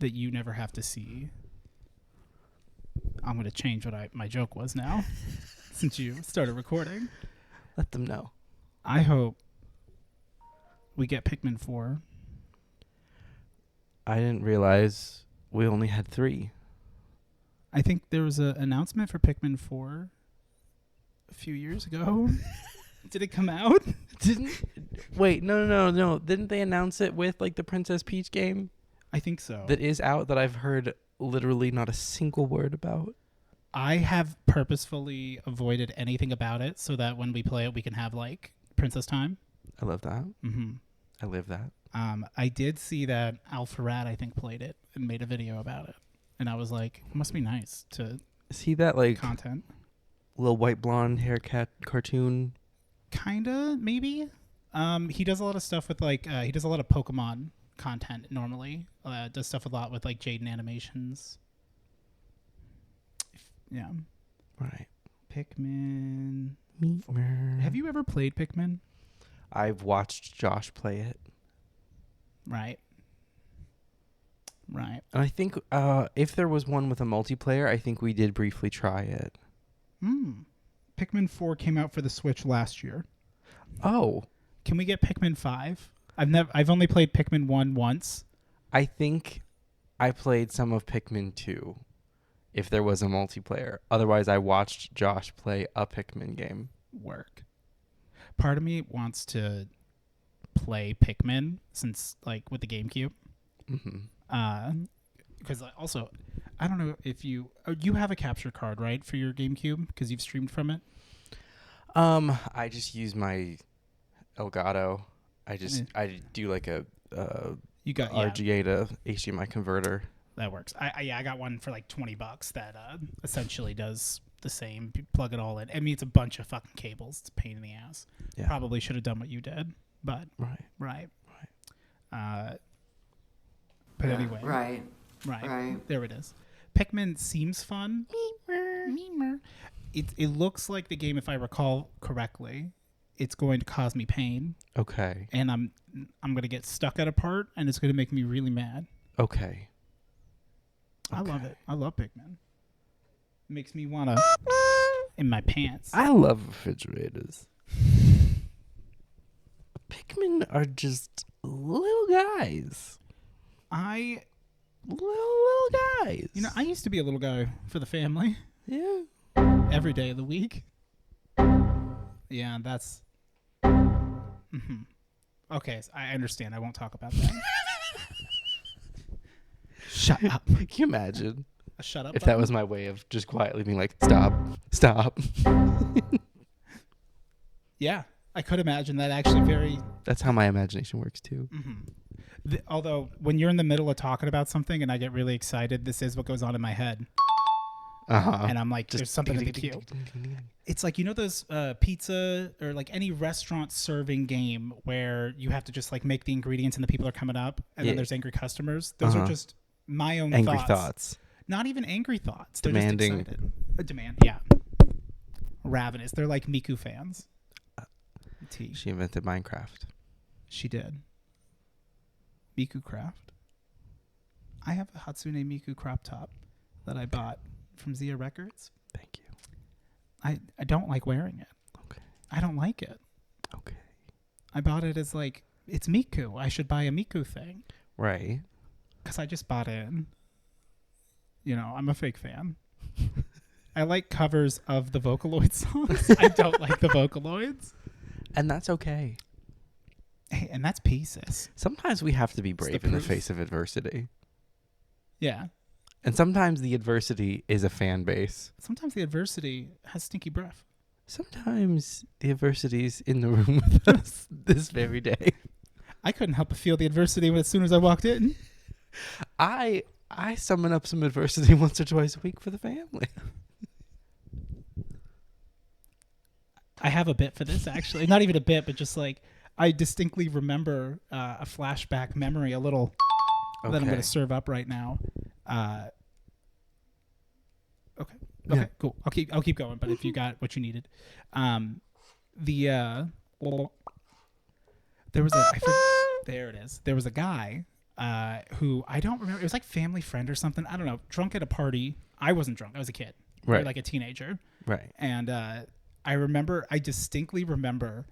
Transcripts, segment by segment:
that you never have to see. I'm going to change what my joke was now since you started recording. Let them know. I hope we get Pikmin 4. I didn't realize we only had 3. I think there was an announcement for Pikmin 4 a few years ago. Did it come out? Wait, no. Didn't they announce it with like the Princess Peach game? I think so. That is out that I've heard literally not a single word about. I have purposefully avoided anything about it so that when we play it, we can have like princess time. I love that. Mm-hmm. I live that. I did see that Alpharad, I think, played it and made a video about it. And I was like, it must be nice to see that like content. Little white blonde haircut cartoon. Kinda, maybe. He does a lot of stuff with like he does a lot of Pokemon content normally. Does stuff a lot with like Jaden animations. Yeah. Right. Pikmin. Have you ever played Pikmin? I've watched Josh play it. Right. And I think if there was one with a multiplayer, I think we did briefly try it. Pikmin 4 came out for the Switch last year. Oh. Can we get Pikmin 5? I've only played Pikmin 1 once. I think I played some of Pikmin 2 if there was a multiplayer. Otherwise, I watched Josh play a Pikmin game. Work. Part of me wants to play Pikmin since like with the GameCube. Mm-hmm. Because also, I don't know if you have a capture card, right, for your GameCube because you've streamed from it. I just use my Elgato. I do like a you got RGA to HDMI converter. That works. I got one for like $20 that essentially does the same. You plug it all in. I mean, it's a bunch of fucking cables. It's a pain in the ass. Yeah. Probably should have done what you did, but right. But anyway, right. There it is. Pikmin seems fun. It looks like the game, if I recall correctly, it's going to cause me pain. Okay. And I'm going to get stuck at a part, and it's going to make me really mad. Okay. I love it. I love Pikmin. It makes me want to in my pants. I love refrigerators. Pikmin are just little guys. Little guys. You know, I used to be a little guy for the family. Yeah. Every day of the week. Yeah, that's... Mm-hmm. Okay, so I understand. I won't talk about that. Shut up. Can you imagine? A shut up if button? That was my way of just quietly being like, stop. Yeah, I could imagine that actually very... That's how my imagination works too. Mm-hmm. Although, when you're in the middle of talking about something and I get really excited, this is what goes on in my head. Uh-huh. And I'm like, there's something in the queue. It's like, you know those pizza or like any restaurant serving game where you have to just like make the ingredients and the people are coming up and then there's angry customers? Those are just my own angry thoughts. Not even angry thoughts. They're demanding. just excited. Demand, yeah. Ravenous. They're like Miku fans. She invented Minecraft. She did. Miku Craft. I have a Hatsune Miku crop top that I bought from Zia Records. Thank you. I don't like wearing it. Okay. I don't like it. Okay. I bought it as like, it's Miku. I should buy a Miku thing. Right. Because I just bought in. You know, I'm a fake fan. I like covers of the Vocaloid songs. I don't like the Vocaloids. And that's okay. Hey, and that's pieces. Sometimes we have to be brave in the face of adversity. Yeah. And sometimes the adversity is a fan base. Sometimes the adversity has stinky breath. Sometimes the adversity's in the room with us this very day. I couldn't help but feel the adversity as soon as I walked in. I summon up some adversity once or twice a week for the family. I have a bit for this, actually. Not even a bit, but just like I distinctly remember a flashback memory, a little that I'm going to serve up right now. Okay, yeah. Cool. I'll keep going. But if you got what you needed, there was there it is. There was a guy who I don't remember. It was like family friend or something. I don't know. Drunk at a party. I wasn't drunk. I was a kid. Right. Or like a teenager. Right. And I distinctly remember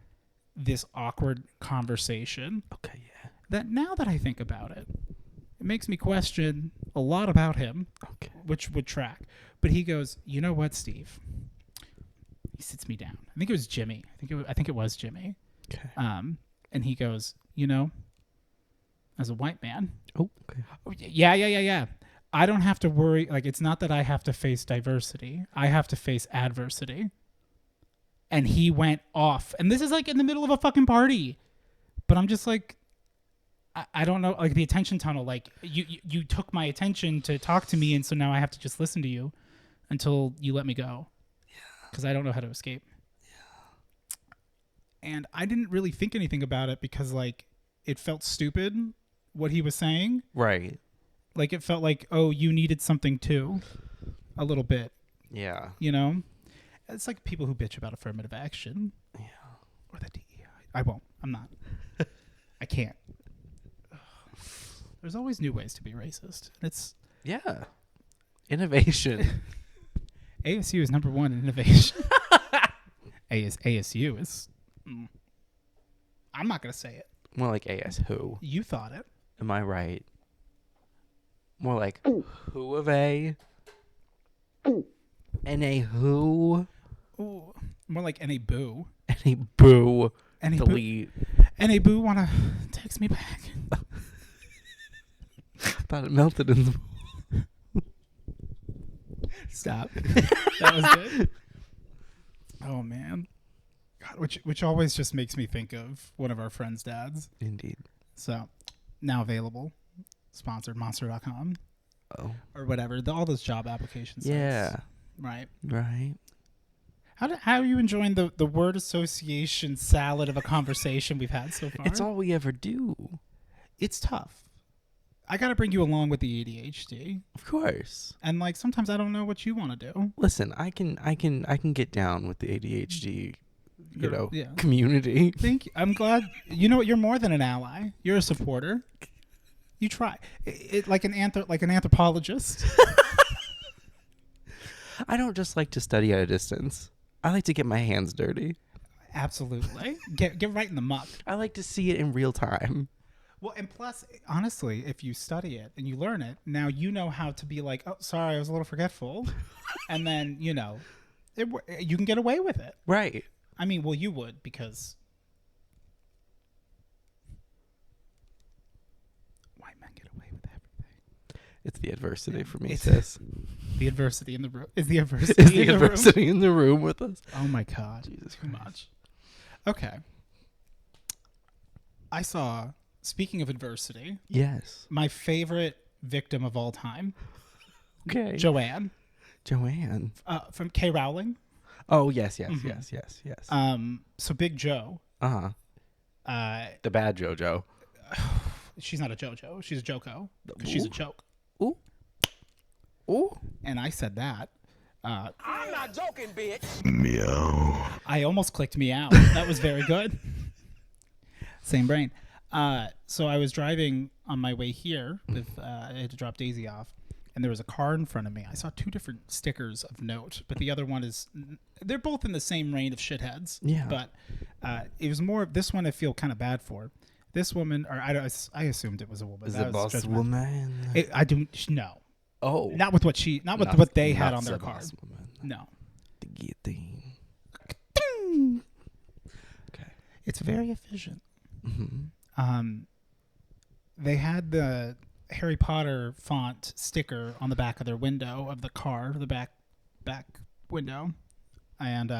this awkward conversation. Okay, yeah. That now that I think about it, it makes me question a lot about him, Okay. which would track. But he goes, "You know what, Steve?" He sits me down. I think it was Jimmy. I think it was Jimmy. Okay. And he goes, "You know, as a white man." Oh, okay. Oh, yeah. I don't have to worry. Like, it's not that I have to face diversity. I have to face adversity. And he went off. And this is like in the middle of a fucking party. But I'm just like, I don't know. Like, the attention tunnel. Like, you took my attention to talk to me. And so now I have to just listen to you until you let me go. Yeah. Because I don't know how to escape. Yeah. And I didn't really think anything about it because, like, it felt stupid what he was saying. Right. Like, it felt like, oh, you needed something too, a little bit. Yeah. You know? It's like people who bitch about affirmative action. Yeah. Or the DEI. I won't. I'm not. I can't. There's always new ways to be racist. It's Yeah. Innovation. ASU is number one in innovation. ASU is... I'm not going to say it. More like AS who. You thought it. Am I right? More like who of A? N-A who? Ooh, more like any boo. N-A boo. Any Delete. boo. Any boo want to text me back? I thought it melted in the... Stop. That was good. Oh, man. God, which always just makes me think of one of our friends' dads. Indeed. So, now available. Sponsored Monster.com. Oh. Or whatever. All those job applications. Yeah. Sites. Right. Right. How are you enjoying the word association salad of a conversation we've had so far? It's all we ever do. It's tough. I got to bring you along with the ADHD. Of course. And like sometimes I don't know what you want to do. Listen, I can get down with the ADHD, Yeah. community. Thank you. I'm glad. You know what? You're more than an ally. You're a supporter. You try. Like an anthropologist. I don't just like to study at a distance. I like to get my hands dirty. Absolutely. Get right in the muck. I like to see it in real time. Well, and plus, honestly, if you study it and you learn it, now you know how to be like, oh, sorry, I was a little forgetful. And then, you can get away with it. Right. I mean, well, you would because white men get away with everything. It's the adversity for me, It's sis. The adversity in the room. Is the adversity, Is the adversity in the room with us? Oh, my God. Jesus Too Christ. much. Okay. I saw, speaking of adversity, Yes. my favorite victim of all time, Okay. Joanne, Joanne. from K. Rowling. Oh, yes. Mhm. Yes. So Big Joe, The bad JoJo. she's not a JoJo. She's a Joko. She's a joke. Ooh. Ooh. And I said that. I'm not joking, bitch. Meow. I almost clicked meow. That was very good. Same brain. So I was driving on my way here. I had to drop Daisy off. And there was a car in front of me. I saw two different stickers of note. But the other one is... They're both in the same reign of shitheads. Yeah. But it was more... This one I feel kind of bad for. This woman... Or I assumed it was a woman. Is That it was boss judgmental. woman? I don't... No. Oh. Not with what she... Not with what they had not on their the car. boss woman. No. The guillotine. Okay. It's very efficient. Mm-hmm. They had the Harry Potter font sticker on the back of their window of the car, the back window, and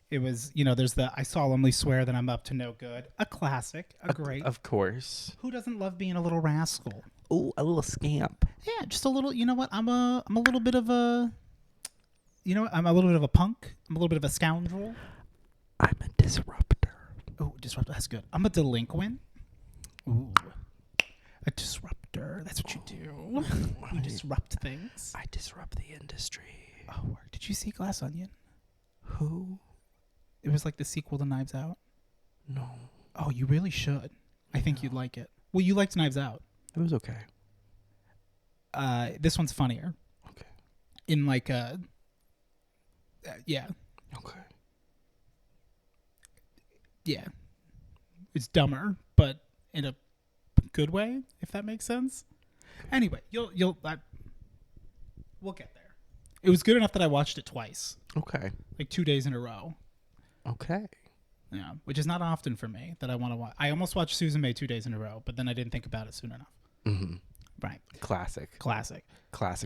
it was, there's the I solemnly swear that I'm up to no good, a classic, great. Of course. Who doesn't love being a little rascal? Oh, a little scamp. Yeah, just a little. You know what? I'm a little bit of a. I'm a little bit of a punk. I'm a little bit of a scoundrel. I'm a disruptor. Oh, disruptor. That's good. I'm a delinquent. Ooh. A disruptor. That's what you do. You disrupt things. I disrupt the industry. Oh, did you see Glass Onion? Who? It was like the sequel to Knives Out. No. Oh, you really should. I think you'd like it. Well, you liked Knives Out. It was okay. This one's funnier. Okay. In like yeah. Okay. Yeah. It's dumber, but in a good way, if that makes sense. Anyway, we'll get there. It was good enough that I watched it twice. Okay. Like 2 days in a row. Okay. Yeah, which is not often for me that I want to watch. I almost watched Susan May 2 days in a row, but then I didn't think about it soon enough. Mm-hmm. Right. Classic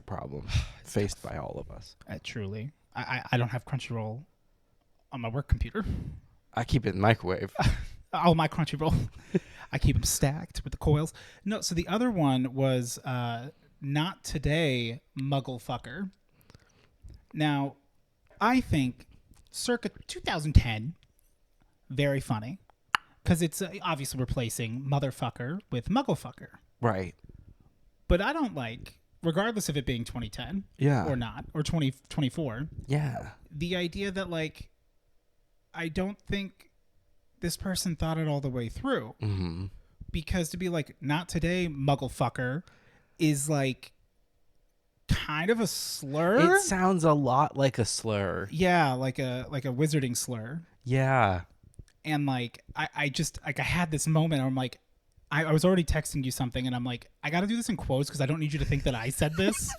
problem faced by all of us. Truly. I don't have Crunchyroll on my work computer. I keep it in the microwave. Oh, my Crunchyroll. I keep them stacked with the coils. No, so the other one was Not Today, Muggle Fucker. Now, I think circa 2010, very funny, because it's obviously replacing motherfucker with Muggle Fucker. Right. But I don't like, regardless of it being 2010 or not, or 2024, the idea that, like, I don't think this person thought it all the way through. Mm-hmm. Because to be like, Not Today, Muggle Fucker, is like kind of a slur. It sounds a lot like a slur. Yeah, like a wizarding slur. Yeah. And like I just like I had this moment where I'm like, I was already texting you something and I'm like, I gotta do this in quotes because I don't need you to think that I said this.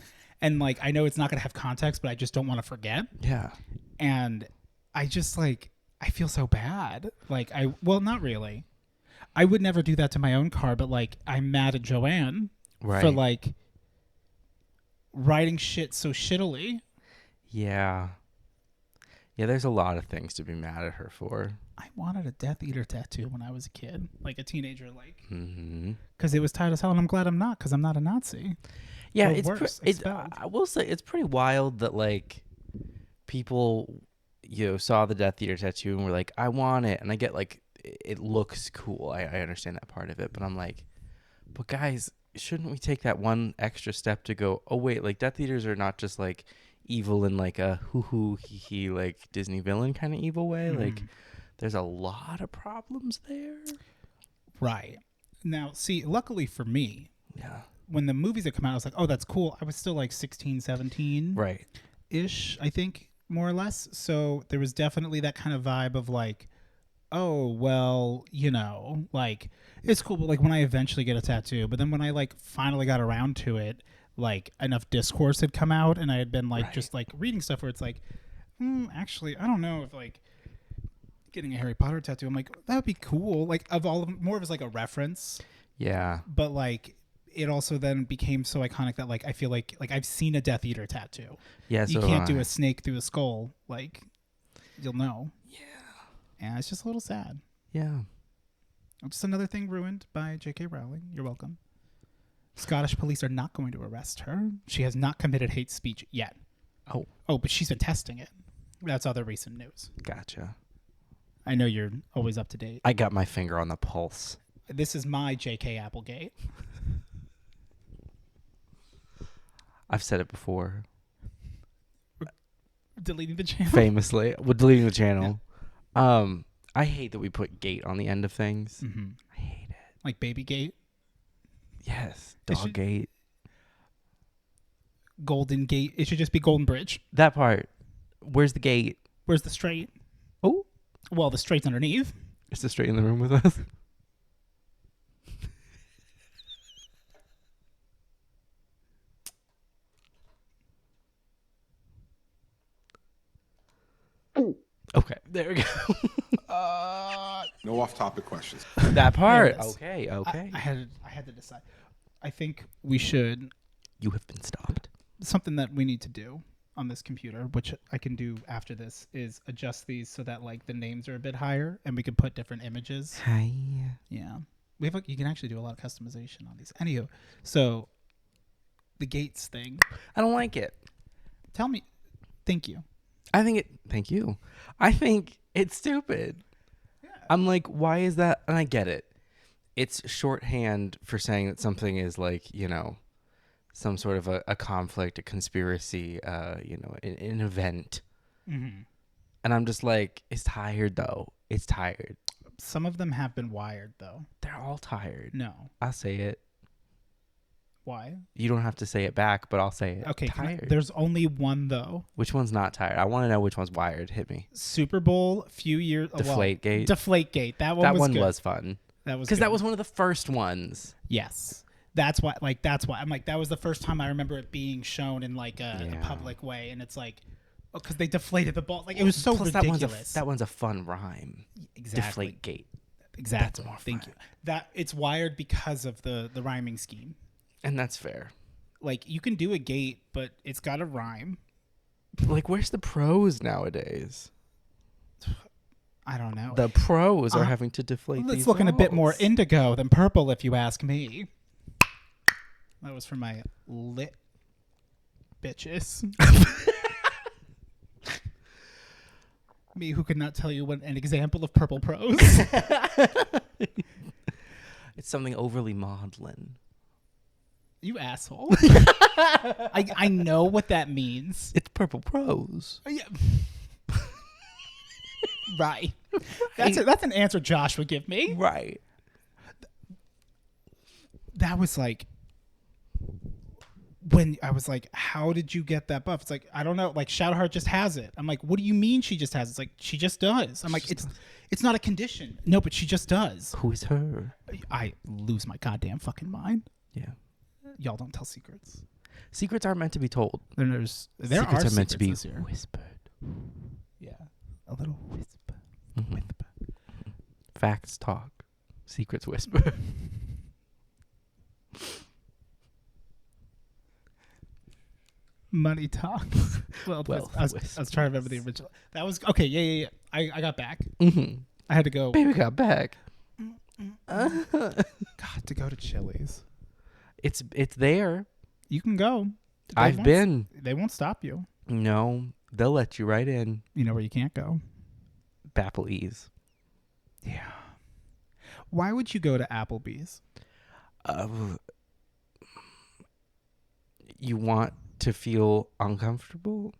And like I know it's not gonna have context, but I just don't want to forget. Yeah. And I just like I feel so bad. Like well, not really. I would never do that to my own car, but like I'm mad at Joanne for like writing shit so shittily. Yeah. Yeah, there's a lot of things to be mad at her for. I wanted a Death Eater tattoo when I was a kid, like a teenager, like, Mm-hmm. because it was tight as hell, and I'm glad I'm not, because I'm not a Nazi. Yeah, Or it's worse, I will say it's pretty wild that like people, saw the Death Eater tattoo and were like, I want it, and I get like it looks cool. I understand that part of it, but I'm like, but guys, shouldn't we take that one extra step to go, oh wait, like Death Eaters are not just like evil in like a hoo hee hee like Disney villain kind of evil way. Like there's a lot of problems there. Right. Now, see, luckily for me, when the movies had come out, I was like, oh, that's cool. I was still like 16, 17 right ish, I think, more or less. So there was definitely that kind of vibe of like, oh, well, like it's cool. But like when I eventually get a tattoo, but then when I like finally got around to it, like enough discourse had come out and I had been like just like reading stuff where it's like, actually, I don't know if like getting a Harry Potter tattoo, I'm like, that would be cool. Like of all of them, more of as like a reference. Yeah. But like it also then became so iconic that like I feel like I've seen a Death Eater tattoo. Yeah. You can't do a snake through a skull. Like you'll know. Yeah. And it's just a little sad. Yeah. Just another thing ruined by J.K. Rowling. You're welcome. Scottish police are not going to arrest her. She has not committed hate speech yet. Oh, but she's been testing it. That's other recent news. Gotcha. I know you're always up to date. I got my finger on the pulse. This is my J.K. Applegate. I've said it before. Deleting the channel. Famously. With deleting the channel. Yeah. I hate that we put gate on the end of things. Mm-hmm. I hate it. Like baby gate? Yes. Dog gate. Golden gate. It should just be Golden Bridge. That part. Where's the gate? Where's the straight? Oh. Well, the straight's underneath. Is the straight in the room with us? Okay, there we go. No off-topic questions. That part. Yes. Okay. I had to decide. I think we should. You have been stopped. Something that we need to do on this computer, which I can do after this, is adjust these so that like the names are a bit higher and we can put different images. Hi. Yeah. We have you can actually do a lot of customization on these. Anywho, so the gates thing. I don't like it. Tell me. Thank you. Thank you. I think it's stupid. Yeah. I'm like, why is that? And I get it. It's shorthand for saying that something is like, some sort of a conflict, a conspiracy, an event. Mm-hmm. And I'm just like, it's tired though. It's tired. Some of them have been wired, though. They're all tired. No. I'll say it. Why? You don't have to say it back, but I'll say it. Okay, Tired. there's only one, though. Which one's not tired? I want to know which one's wired. Hit me. Super Bowl, few years... Deflategate. Deflategate. That one That was one good. was fun. That was Because good. that was one of the first ones. Yes. That's why I'm like, that was the first time I remember it being shown in like a public way. And it's like, because they deflated the ball. Like, it was so Plus, ridiculous. That one's a fun rhyme. Exactly. Deflategate. Exactly. That's more Thank fun. you. That it's wired because of the rhyming scheme. And that's fair. Like, you can do a gate, but it's got to rhyme. Like, where's the pros nowadays? I don't know. The pros are having to deflate It's these looking a bit more balls. indigo than purple, if you ask me. That was for my lit bitches. Me, who could not tell you what an example of purple prose. It's something overly maudlin. You asshole. I know what that means. It's purple prose. Yeah. Right. That's an answer Josh would give me. Right. That was like, when I was like, how did you get that buff? It's like, I don't know. Like, Shadowheart just has it. I'm like, what do you mean she just has it? It's like, she just does. I'm like, it's not a condition. No, but she just does. Who is her? I lose my goddamn fucking mind. Yeah. Y'all don't tell secrets. Secrets aren't meant to be told. There Secrets are are meant to be this year. whispered. Yeah. A little whisper. Mhm. Facts talk. Secrets whisper. Money talks. I was trying to remember the original. That was okay. Yeah. I got back. Mm-hmm. I had to go. Baby got back. God, to go to Chili's. It's there. You can go. I've been. They won't stop you. No, they'll let you right in. You know where you can't go? Applebee's. Yeah. Why would you go to Applebee's? You want to feel uncomfortable?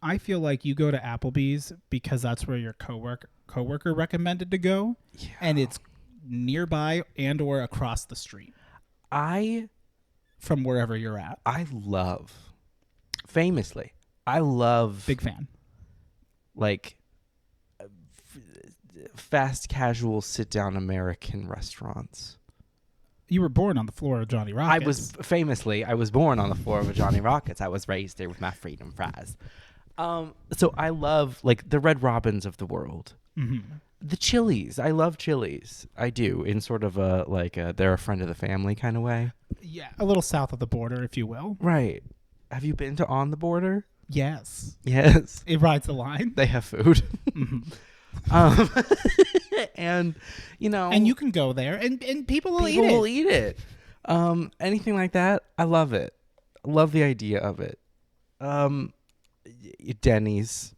I feel like you go to Applebee's because that's where your coworker recommended to go, and it's nearby and or across the street from wherever you're at. I love Big fan. like fast casual sit down American restaurants. You were born on the floor of Johnny Rockets. I was born on the floor of a Johnny Rockets. I was raised there with my freedom fries. So I love like the Red Robins of the world. Mm-hmm. The Chili's. I love Chili's. I do, in sort of a they're a friend of the family kind of way. Yeah, a little south of the border, if you will. Right. Have you been to On the Border? Yes. Yes. It rides the line. They have food. Mm-hmm. And you know, and you can go there and people will eat it. People will eat it. Anything like that, I love it. I love the idea of it. Denny's.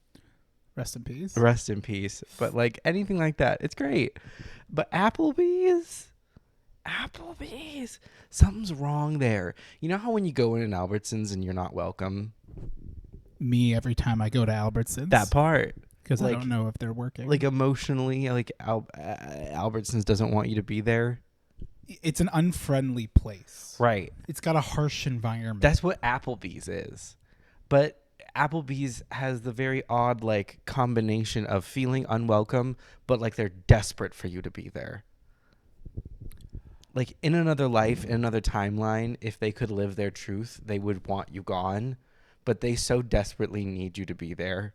Rest in peace. Rest in peace. But like anything like that, it's great. But Applebee's, something's wrong there. You know how when you go in an Albertsons and you're not welcome? Me every time I go to Albertsons. That part. Because like, I don't know if they're working. Like emotionally, like Albertsons doesn't want you to be there. It's an unfriendly place. Right. It's got a harsh environment. That's what Applebee's is. But Applebee's has the very odd like combination of feeling unwelcome, but like they're desperate for you to be there. Like in another life, in another timeline, if they could live their truth, they would want you gone, but they so desperately need you to be there.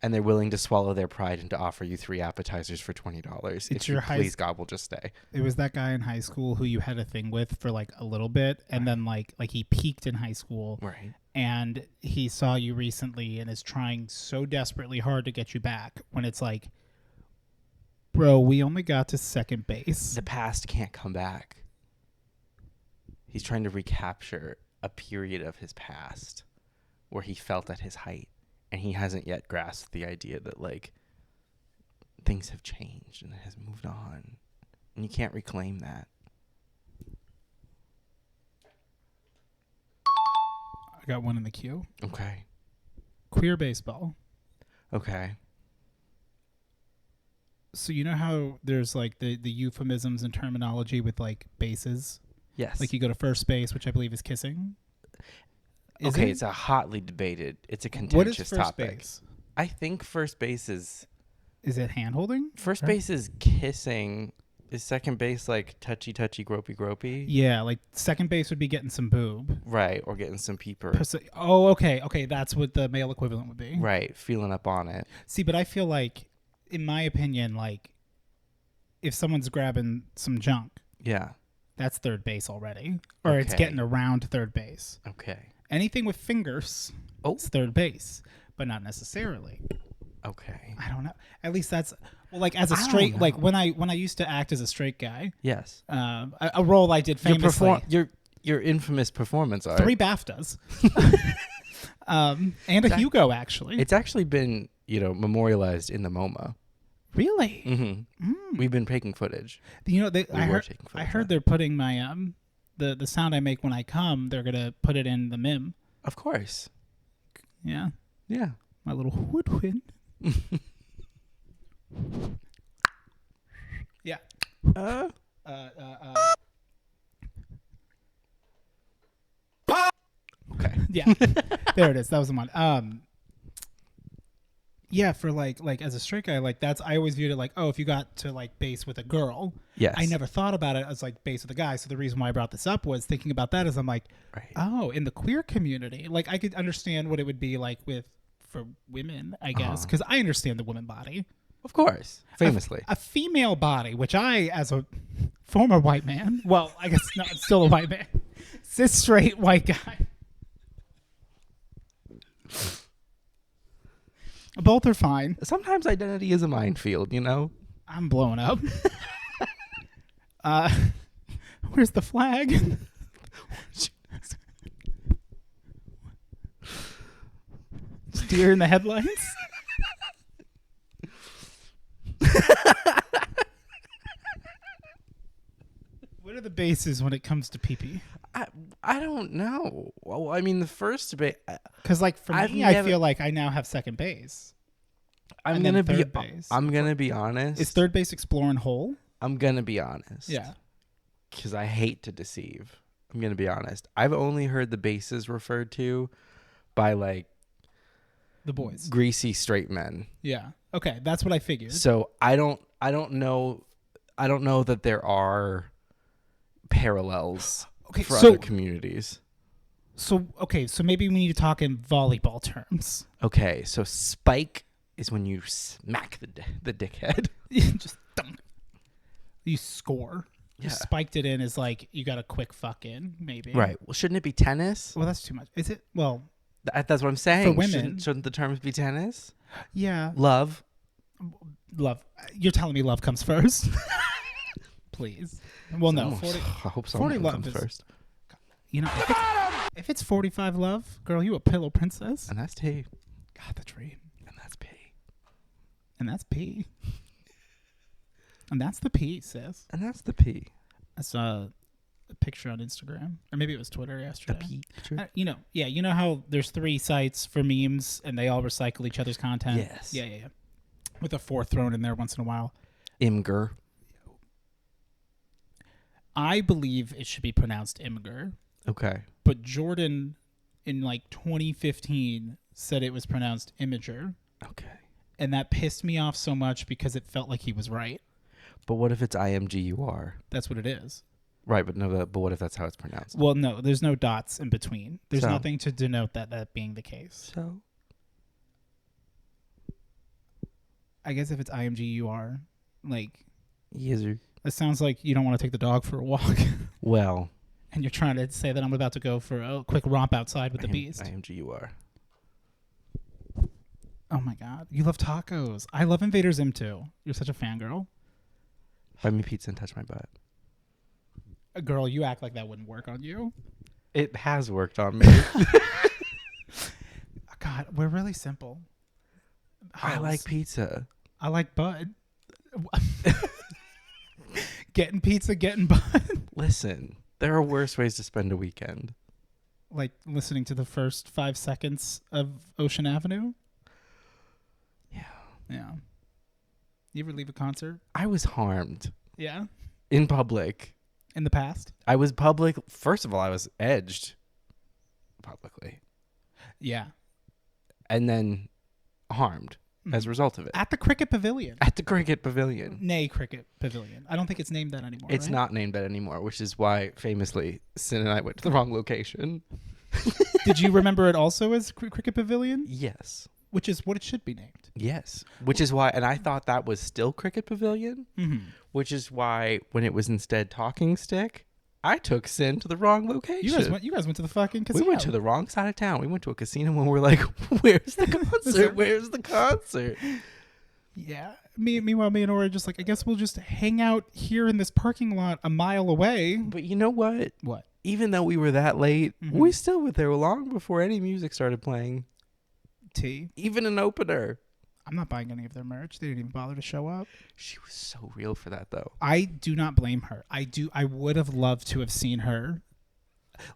And they're willing to swallow their pride and to offer you 3 appetizers for $20. If your please, God will just stay. It was that guy in high school who you had a thing with for like a little bit, and then like he peaked in high school, right? And he saw you recently and is trying so desperately hard to get you back. When it's like, bro, we only got to second base. The past can't come back. He's trying to recapture a period of his past where he felt at his height. And he hasn't yet grasped the idea that, like, things have changed and it has moved on. And you can't reclaim that. I got one in the queue. Okay. Queer baseball. Okay. So you know how there's like the euphemisms and terminology with like bases? Yes. Like you go to first base, which I believe is kissing. Is okay, it? it's a hotly debated. It's a What is contentious first topic. base? I think first base is Is it hand holding? first base is kissing. Is second base like touchy, gropey? Yeah, like second base would be getting some boob. Right, or getting some peeper. Oh, okay. Okay, that's what the male equivalent would be. Right, feeling up on it. See, but I feel like, in my opinion, like, if someone's grabbing some junk, Yeah. that's third base already. Or it's Okay. getting around third base. Okay. Anything with fingers, it's third base, but not necessarily. Okay. I don't know. At least that's like as a I don't straight, like know. when I used to act as a straight guy, Yes. a role I did famously. Your infamous performance art. 3 BAFTAs, and a Hugo actually. It's actually been memorialized in the MoMA. Really? Mm-hmm. We've been taking footage. You know, I taking heard footage. they're putting my the sound I make when I come. They're gonna put it in the MIM. Of course. Yeah, Yeah. my little woodwind. Yeah. Okay. Yeah. There it is. That was the one. Yeah, for like as a straight guy, like that's I always viewed it like, oh, if you got to like base with a girl. Yes. I never thought about it as like base with a guy. So the reason why I brought this up was thinking about that is I'm like, Right. oh, in the queer community, like I could understand what it would be like for women, I guess, because I understand the woman body. Of course. Famously. A female body, which I, as a former white man, well, I guess not, I'm still a white man, cis straight white guy. Both are fine. Sometimes identity is a minefield, I'm blowing up. Where's the flag? Deer in the headlights. What are the bases when it comes to pee-pee? I don't know. Well, I mean, the first debate. Because, like, for I've me, I never- feel like I now have second base. I'm and then gonna be. third base. I'm gonna be honest. Is third base exploring Hewll? I'm gonna be honest. Yeah. Because I hate to deceive. I'm gonna be honest. I've only heard the bases referred to by like The boys. greasy straight men. Yeah. Okay, that's what I figured. So I don't know that there are parallels for other communities. So maybe we need to talk in volleyball terms. Okay, so spike is when you smack the dickhead. Just dunk. You score. Yeah. You spiked it in is like you got a quick fuck in, maybe. Right. Well, shouldn't it be tennis? Well, that's too much. Is it? Well, That's what I'm saying. For women. Shouldn't the terms be tennis? yeah. Love. Love. You're telling me love comes first? Please. Well, no. 40, I hope 40 someone love comes is- first. you know, if it's 45 love, girl, you a pillow princess. And that's T. God, the dream. And that's P. And that's P. And that's the P, sis. And that's the P. I saw a picture on Instagram, or maybe it was Twitter The yesterday. P. You know how there's 3 sites for memes and they all recycle each other's content? Yes. Yeah. With a 4th thrown in there once in a while. Imgur. I believe it should be pronounced Imgur, Okay. but Jordan in like 2015 said it was pronounced Imager, Okay. and that pissed me off so much because it felt like he was right. But what if it's IMGUR? That's what it is. Right, but no. But what if that's how it's pronounced? Well, no, there's no dots in between. There's So? nothing to denote that being the case. So. I guess if it's IMGUR, like, Yes. that sounds like you don't want to take the dog for a walk. Well. And you're trying to say that I'm about to go for a quick romp outside with the beast. IMGUR. Oh my God. You love tacos. I love Invader Zim too. You're such a fangirl. Buy me pizza and touch my butt. Girl, you act like that wouldn't work on you. It has worked on me. God, we're really simple. I like pizza. I like Bud. Getting pizza, getting Bud. Listen, there are worse ways to spend a weekend. Like listening to the first 5 seconds of Ocean Avenue. Yeah. Yeah. You ever leave a concert? I was harmed Yeah. in public. In the past? I was public. First of all, I was edged publicly. Yeah. And then harmed as a result of it. At the Cricket Pavilion. At the Cricket Pavilion. Nay, Cricket Pavilion. I don't think it's named that anymore. It's right? not named that anymore, which is why, famously, Sin and I went to the wrong location. Did you remember it also as Cricket Pavilion? Yes. Which is what it should be named. Yes. Which is why, and I thought that was still Cricket Pavilion, which is why when it was instead Talking Stick, I took Sin to the wrong location. You guys went to the fucking casino. We went to the wrong side of town. We went to a casino and we're like, where's the concert? Where's the concert? Yeah. Meanwhile, me and Ori are just like, I guess we'll just hang out here in this parking lot a mile away. But you know what? What? Even though we were that late, we still were there long before any music started playing. Even an opener. I'm not buying any of their merch. They didn't even bother to show up. She was so real for that, though. I do not blame her. I would have loved to have seen her.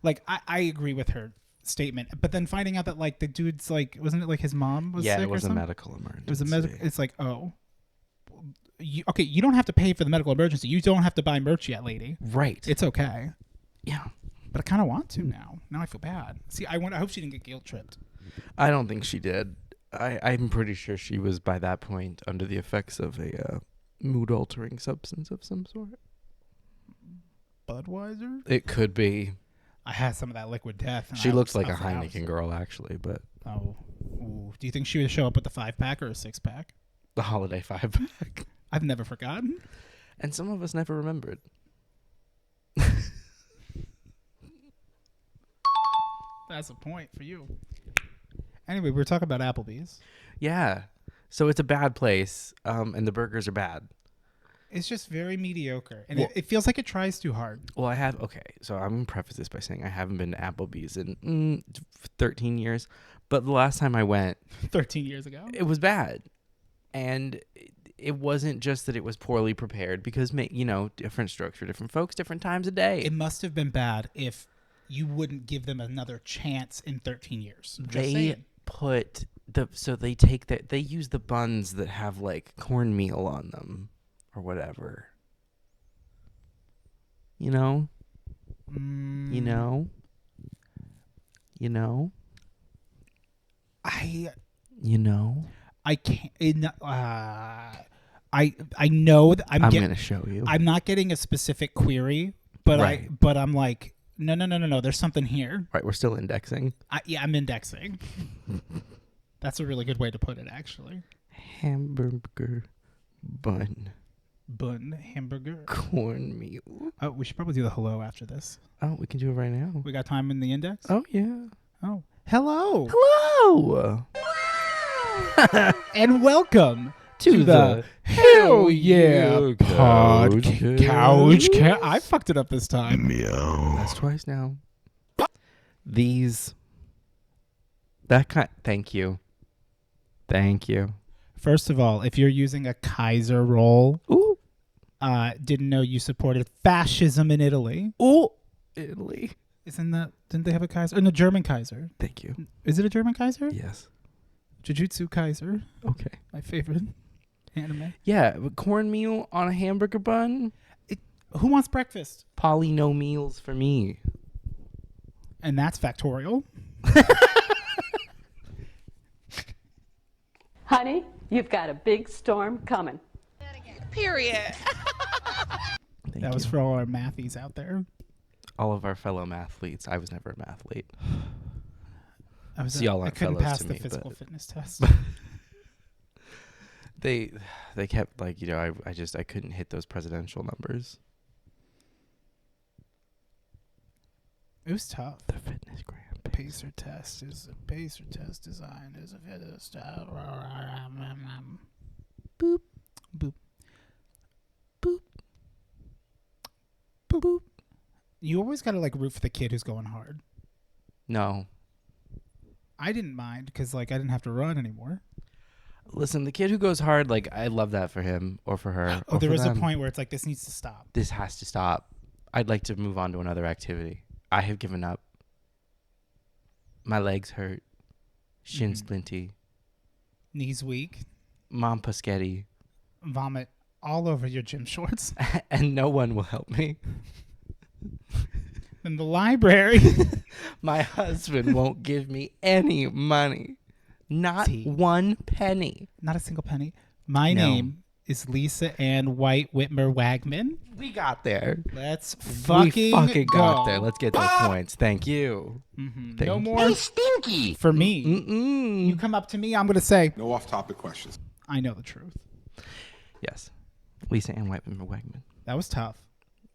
Like, I agree with her statement. But then finding out that, like, the dude's, like, wasn't it like his mom was sick it was or a something? medical emergency. It was a medical. It's like, oh. You don't have to pay for the medical emergency. You don't have to buy merch yet, lady. Right. It's okay. Yeah. But I kind of want to now. Now I feel bad. See, I hope she didn't get guilt tripped. I don't think she did. I'm pretty sure she was, by that point, under the effects of a mood-altering substance of some sort. Budweiser? It could be. I had some of that liquid death. She looked like a Heineken girl, actually, but... Oh. Ooh. Do you think she would show up with a 5-pack or a 6-pack? The holiday 5-pack. I've never forgotten. And some of us never remembered. That's a point for you. Anyway, we were talking about Applebee's. Yeah. So it's a bad place, and the burgers are bad. It's just very mediocre, and it feels like it tries too hard. Well, so I'm going to preface this by saying I haven't been to Applebee's in 13 years, but the last time I went... 13 years ago? It was bad. And it wasn't just that it was poorly prepared, because, different strokes for different folks, different times a day. It must have been bad if you wouldn't give them another chance in 13 years. They use the buns that have like cornmeal on them or whatever. You know? I can't. I know that I'm going to show you. I'm not getting a specific query, but right. I'm like, no. There's something here. Right, we're still indexing. I'm indexing. That's a really good way to put it, actually. Hamburger bun. Hamburger. Cornmeal. Oh, we should probably do the hello after this. Oh, we can do it right now. We got time in the index? Oh, yeah. Oh. Hello. Hello. And welcome to the Hell Yeah Couch. I fucked it up this time. Meow. That's twice now. Thank you. First of all, if you're using a Kaiser roll, didn't know you supported fascism in Italy. Ooh, Italy. Didn't they have a Kaiser? No, German Kaiser. Thank you. Is it a German Kaiser? Yes. Jujutsu Kaiser. Okay. My favorite anime. Yeah, but cornmeal on a hamburger bun. Who wants breakfast? Polynomials for me. And that's factorial. Honey, you've got a big storm coming. Period. That was for all our mathies out there. All of our fellow mathletes. I was never a mathlete. I couldn't pass the physical fitness test. They kept I couldn't hit those presidential numbers. It was tough. The fitness gram. Pacer test designed as a fitness test. Boop. Boop. Boop. Boop. Boop. You always gotta root for the kid who's going hard. No. I didn't mind because I didn't have to run anymore. Listen, the kid who goes hard, I love that for him or for her. Oh, there was a point where it's this needs to stop. This has to stop. I'd like to move on to another activity. I have given up. My legs hurt. Shin splinty. Knees weak. Mom Paschetti. vomit all over your gym shorts. And no one will help me. In the library. My husband won't give me any money. Not See? 1 penny. Not a single penny. My No. name is Lisa Ann White Whitmer Wagman. We got there. Let's We fucking got go. there. Let's get those points. Thank you. No Thank more Stinky. for me. Mm-mm. You come up to me, I'm going to say, No off-topic questions. I know the truth. Yes. Lisa Ann Whiteman Wegman. That was tough.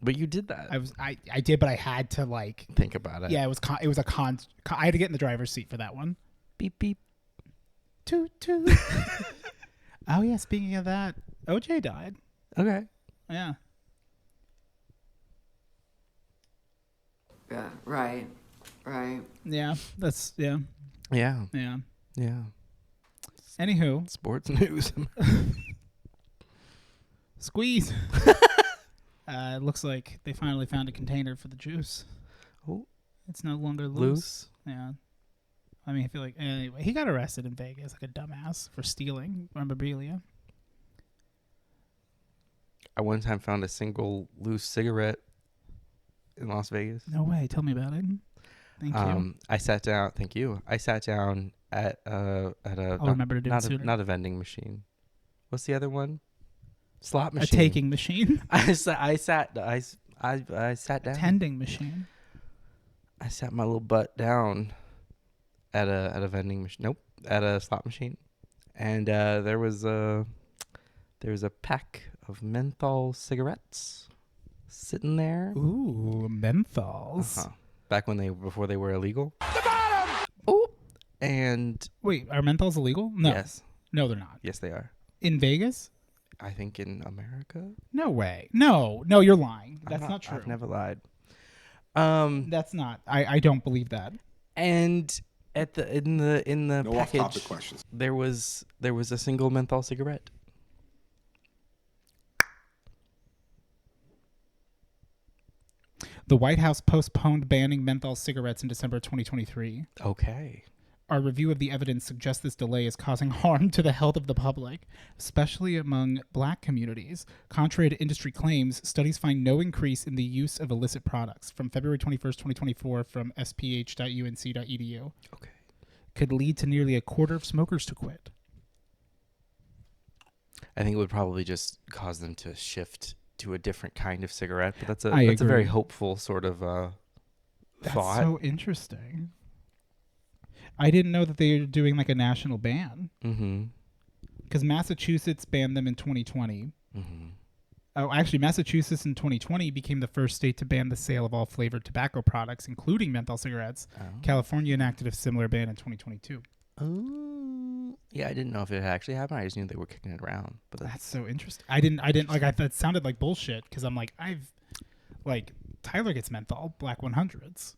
But you did that. I did, but I had to like. Think about it. Yeah, it was a con. I had to get in the driver's seat for that one. Beep, beep. Toot toot. Oh yeah, speaking of that, OJ died. Okay. Yeah. Yeah, right. Yeah, that's yeah. Yeah. Yeah. Yeah. Anywho, Sports news. squeeze. It looks like they finally found a container for the juice. Oh. It's no longer loose. Loose. Yeah. I mean, I feel like anyway, he got arrested in Vegas like a dumbass for stealing memorabilia. I one time found a single loose cigarette in Las Vegas. No way. Tell me about it. Thank you. I sat down. Thank you. I sat down at a. I'll remember to do it sooner. Not a vending machine. What's the other one? Slot A machine. taking machine. I sat down. Attending machine. I sat my little butt down at a vending machine. Nope, at a slot machine, and there was a pack of menthol cigarettes sitting there. Ooh, menthols. Uh-huh. Back before they were illegal. The bottom. Oh, and Wait, are menthols illegal? No. yes, No, they're not. yes, they are. In Vegas? I think in America. No way. No, you're lying. That's I'm not true. I've never lied. That's not. I don't believe that. And at the in the No package, off-topic questions. there was a single menthol cigarette. The White House postponed banning menthol cigarettes in December 2023. Okay. Our review of the evidence suggests this delay is causing harm to the health of the public, especially among black communities. Contrary to industry claims, studies find no increase in the use of illicit products. From February 21st, 2024, from sph.unc.edu. Okay. Could lead to nearly a quarter of smokers to quit. I think it would probably just cause them to shift to a different kind of cigarette, but that's a I very agree. hopeful sort of That's thought. so interesting. I didn't know that they were doing like a national ban. Mm-hmm. Because Massachusetts banned them in 2020. Mm-hmm. Oh, actually, Massachusetts in 2020 became the first state to ban the sale of all flavored tobacco products, including menthol cigarettes. Oh. California enacted a similar ban in 2022. Oh. Yeah, I didn't know if it had actually happened. I just knew they were kicking it around. But That's so interesting. I didn't like. That sounded like bullshit because I'm like, Tyler gets menthol, Black 100s.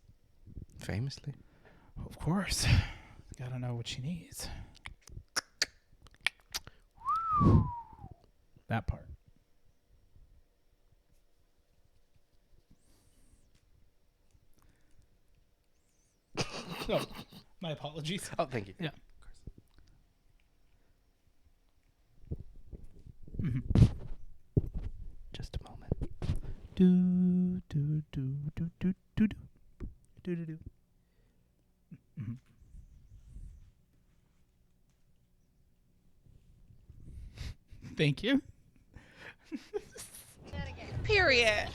famously. Of course. Gotta know what she needs. That part. Oh, my apologies. Oh, thank you. Yeah. Just a moment. Do do do do do do do do do do. Mhm. Thank you. Period.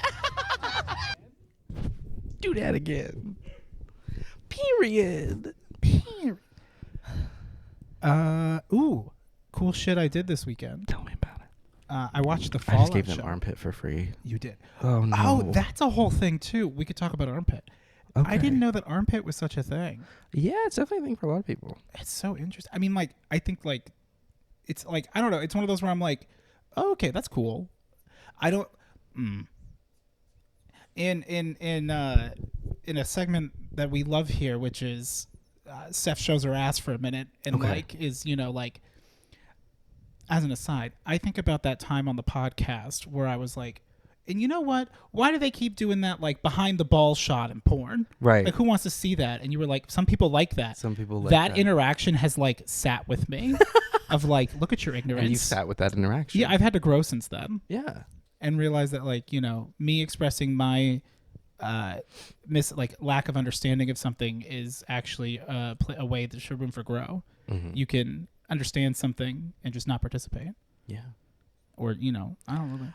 Do that again. Period. Ooh, cool shit I did this weekend. Tell me about it. I watched the I Fallout just gave them show. armpit for free. You did. Oh no. Oh, that's a whole thing too. We could talk about armpit. Okay. I didn't know that armpit was such a thing. Yeah, it's definitely a thing for a lot of people. It's so interesting. I mean, like, I think like, it's like, I don't know. It's one of those where I'm like, oh, okay, that's cool. I don't. In a segment that we love here, which is Seph shows her ass for a minute and Okay. like is like, as an aside, I think about that time on the podcast where I was like, and you know what? Why do they keep doing that like behind the ball shot in porn? Right. Like, who wants to see that? And you were like, some people like that. Some people like that that. interaction has like sat with me. of like, look at your ignorance. And you've sat with that interaction. Yeah, I've had to grow since then. Yeah. And realize that, like, you know, me expressing my lack of understanding of something is actually a way that should room for grow. Mm-hmm. You can understand something and just not participate. Yeah. Or, you know, I don't know.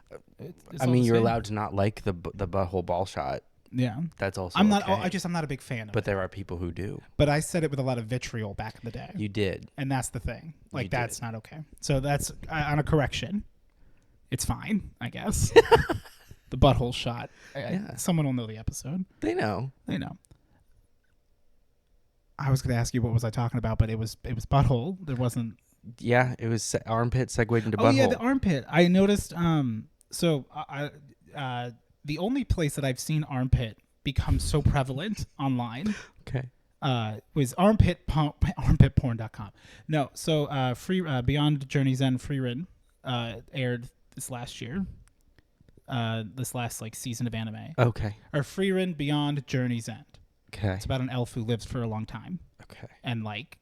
I mean, you're allowed to not like the butthole ball shot. Yeah. That's also I'm not. okay. I'm not a big fan of it. But there are people who do. But I said it with a lot of vitriol back in the day. You did. And that's the thing. Like, You that's did. not okay. So that's on a correction. It's fine, I guess. The butthole shot. Yeah. Someone will know the episode. They know. They know. I was going to ask you what was I talking about, but it was butthole. There wasn't. Yeah, it was armpit segued into butthole. Oh yeah, the armpit. I noticed. So the only place that I've seen armpit become so prevalent online. Okay. Was armpitporn.com. No, so free Beyond Journey's End free run aired this last year. This last like season of anime. Okay. Or free run Beyond Journey's End. Okay. It's about an elf who lives for a long time. Okay. And like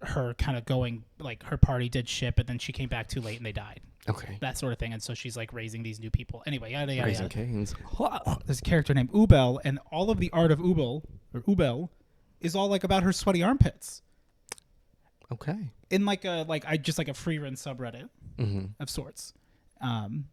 her kind of going like her party did shit, but then she came back too late and they died. Okay. That sort of thing. And so she's like raising these new people. Anyway, yada yada Raising yada. Canes. There's a character named Ubel, and all of the art of Ubel is all like about her sweaty armpits. Okay. In like a free run subreddit of sorts. And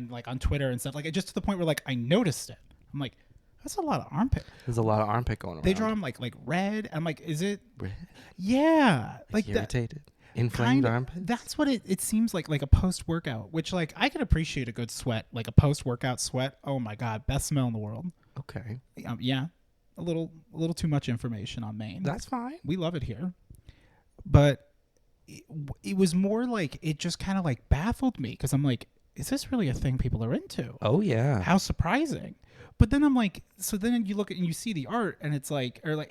like on Twitter and stuff. Like just to the point where like I noticed it. I'm like, that's a lot of armpit. There's a lot of armpit going around. They draw them like red. I'm like, is it red? Yeah. Like irritated. Inflamed armpits? That's what it seems like a post-workout, which like I can appreciate a good sweat, like a post-workout sweat. Oh my God, best smell in the world. Okay. Yeah. A little too much information on Maine. That's fine. We love it here. But it was more like it just kind of like baffled me because I'm like, is this really a thing people are into? Oh yeah. How surprising. But then I'm like, so then you look at and you see the art and it's like, or like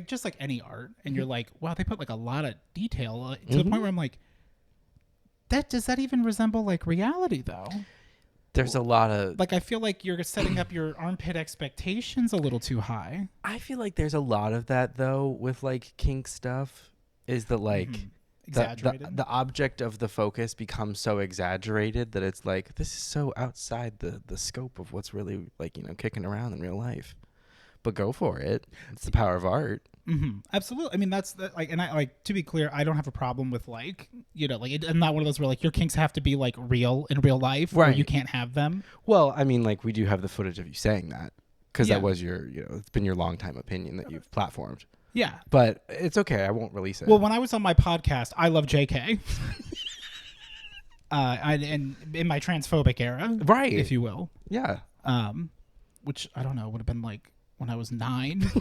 just like any art, and you're like, wow, they put like a lot of detail to the point where I'm like, does that even resemble like reality though? There's a lot of like, I feel like you're setting up your armpit expectations a little too high. I feel like there's a lot of that though with like kink stuff, is that like exaggerated. The object of the focus becomes so exaggerated that it's like, this is so outside the scope of what's really like, you know, kicking around in real life. But go for it. It's the power of art. Absolutely. I mean, that's like, and I like, to be clear, I don't have a problem with like, you know, like I'm not one of those where like your kinks have to be like real in real life, or you can't have them. Well, I mean, like we do have the footage of you saying that because Yeah. that was your, you know, it's been your long time opinion that you've platformed. Yeah. But it's okay. I won't release it. Well, when I was on my podcast, I Love JK. And in my transphobic era, right, if you will. Yeah. Which I don't know, would have been like when I was 9,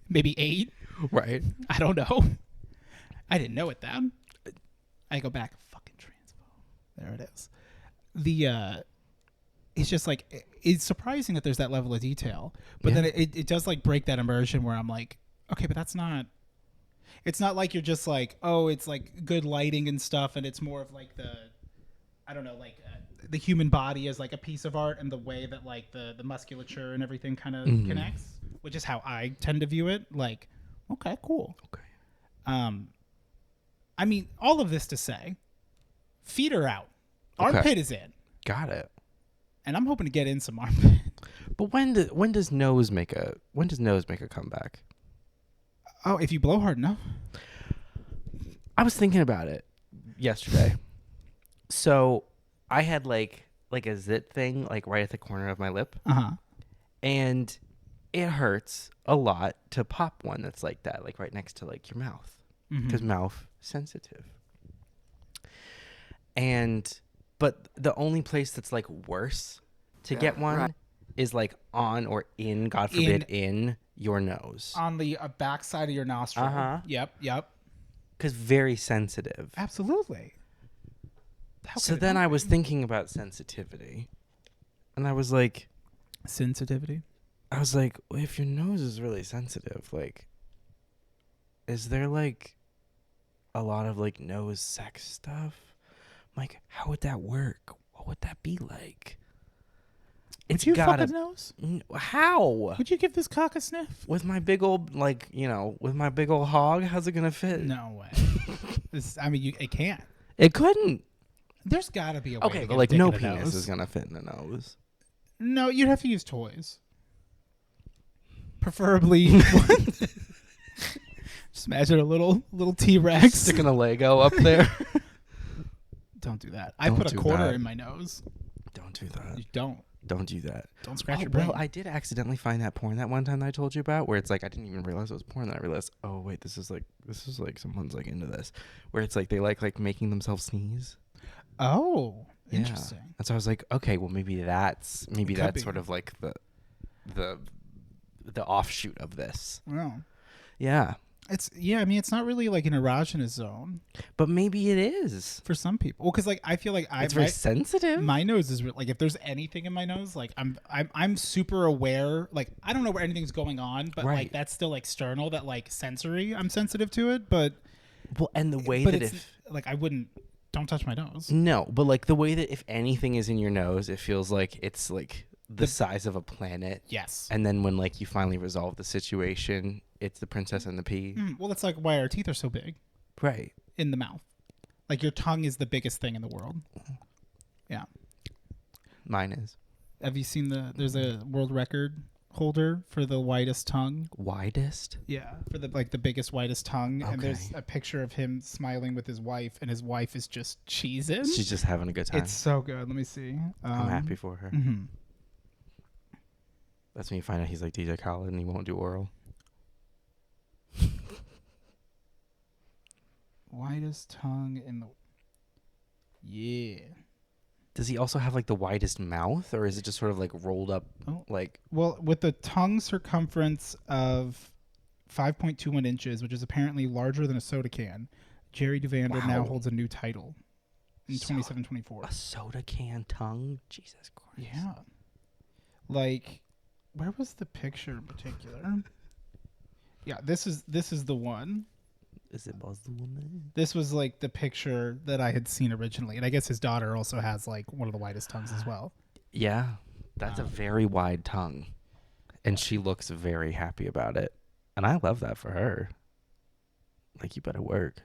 maybe 8. Right. I don't know. I didn't know it then. I go back, fucking transphobe. There it is. It's just like, it's surprising that there's that level of detail, but then it does like break that immersion where I'm like, okay, but it's not like you're just like, oh, it's like good lighting and stuff, and it's more of like the human body as like a piece of art, and the way that like the musculature and everything kind of connects, which is how I tend to view it. Like, okay, cool. Okay. I mean, all of this to say, feet are out, armpit is in. Got it. And I'm hoping to get in some armpit. But when does nose make a comeback? Oh, if you blow hard enough. I was thinking about it yesterday. So I had like a zit thing like right at the corner of my lip. And it hurts a lot to pop one that's like that, like right next to like your mouth, because mouth sensitive. But the only place that's like worse to get one is like on or in, God forbid, in your nose. On the back side of your nostril. Yep. Because very sensitive. Absolutely. So then I was thinking about sensitivity. And I was like... Sensitivity? I was like, well, if your nose is really sensitive, like... Is there like a lot of like nose sex stuff? Like, how would that work? What would that be like? Would you fuck a nose? How? Would you give this cock a sniff? With my big old, like, you know, with my big old hog? How's it going to fit? No way. It can't. It couldn't. There's got to be a way. Okay, to but get like a dick no in a penis nose. is gonna fit in a nose. No, you'd have to use toys. Preferably. Just imagine a little T-Rex. Sticking a Lego up there. Don't do that. I Don't put a do quarter that. in my nose. Don't do that. You don't. Don't do that. Don't scratch your brain. Well, I did accidentally find that porn that one time that I told you about, where it's like I didn't even realize it was porn. Then I realized, oh wait, this is like someone's like into this, where it's like they like making themselves sneeze. Oh, Yeah. interesting. And so I was like, okay, well maybe that's be. sort of like the offshoot of this. Well, Yeah. it's not really like an erogenous zone But maybe it is. for some people. Well, because like I feel like It's very sensitive. my nose is like if there's anything in my nose, like I'm super aware. Like I don't know where anything's going on, but Right. like that's still external. That like sensory, I'm sensitive to it. But Well, and the way but that it's if like I wouldn't. Don't touch my nose. no, but like the way that if anything is in your nose, it feels like it's like the size of a planet. Yes. And then when like you finally resolve the situation, it's the princess and the pea. Well, that's like why our teeth are so big Right. in the mouth. Like your tongue is the biggest thing in the world. Yeah. Mine is. Have you seen there's a world record holder for the widest tongue? Widest? Yeah, for the biggest, widest tongue. And there's Okay. a picture of him smiling with his wife, and his wife is just cheesing. She's just having a good time. It's so good. Let me see. I'm happy for her. Mhm. That's when you find out he's like DJ Khaled and he won't do oral. Widest tongue in the. Yeah. Does he also have like the widest mouth, or is it just sort of like rolled up? Oh. Like Well, with the tongue circumference of 5.21 inches, which is apparently larger than a soda can, Jerry DeVander now Wow. holds a new title in So- 27-24. a soda can tongue? Jesus Christ. Yeah. Like, where was the picture in particular? Yeah, this is the one. Is it Buzz the Woman? This was like the picture that I had seen originally, and I guess his daughter also has like one of the widest tongues as well. Yeah, that's a very wide tongue, and she looks very happy about it, and I love that for her. Like, you better work.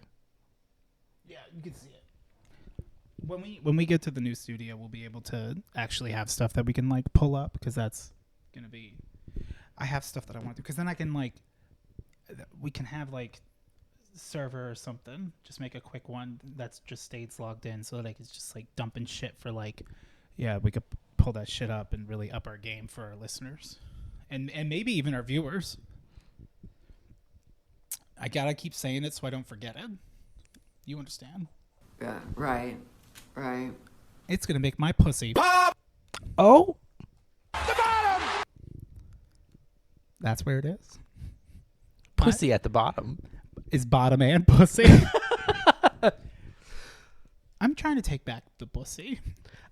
Yeah, you can see it. When we get to the new studio, we'll be able to actually have stuff that we can like pull up, because that's gonna be. I have stuff that I want to, because then I can like. We can have like server or something. Just make a quick one that's just stays logged in, so that I can just like dumping shit for like. Yeah, we could pull that shit up and really up our game for our listeners, and maybe even our viewers. I gotta keep saying it so I don't forget it. You understand? Yeah, right. It's gonna make my pussy Pop! Oh, The bottom! That's where it is. pussy at the bottom. Is bottom and pussy. I'm trying to take back the pussy.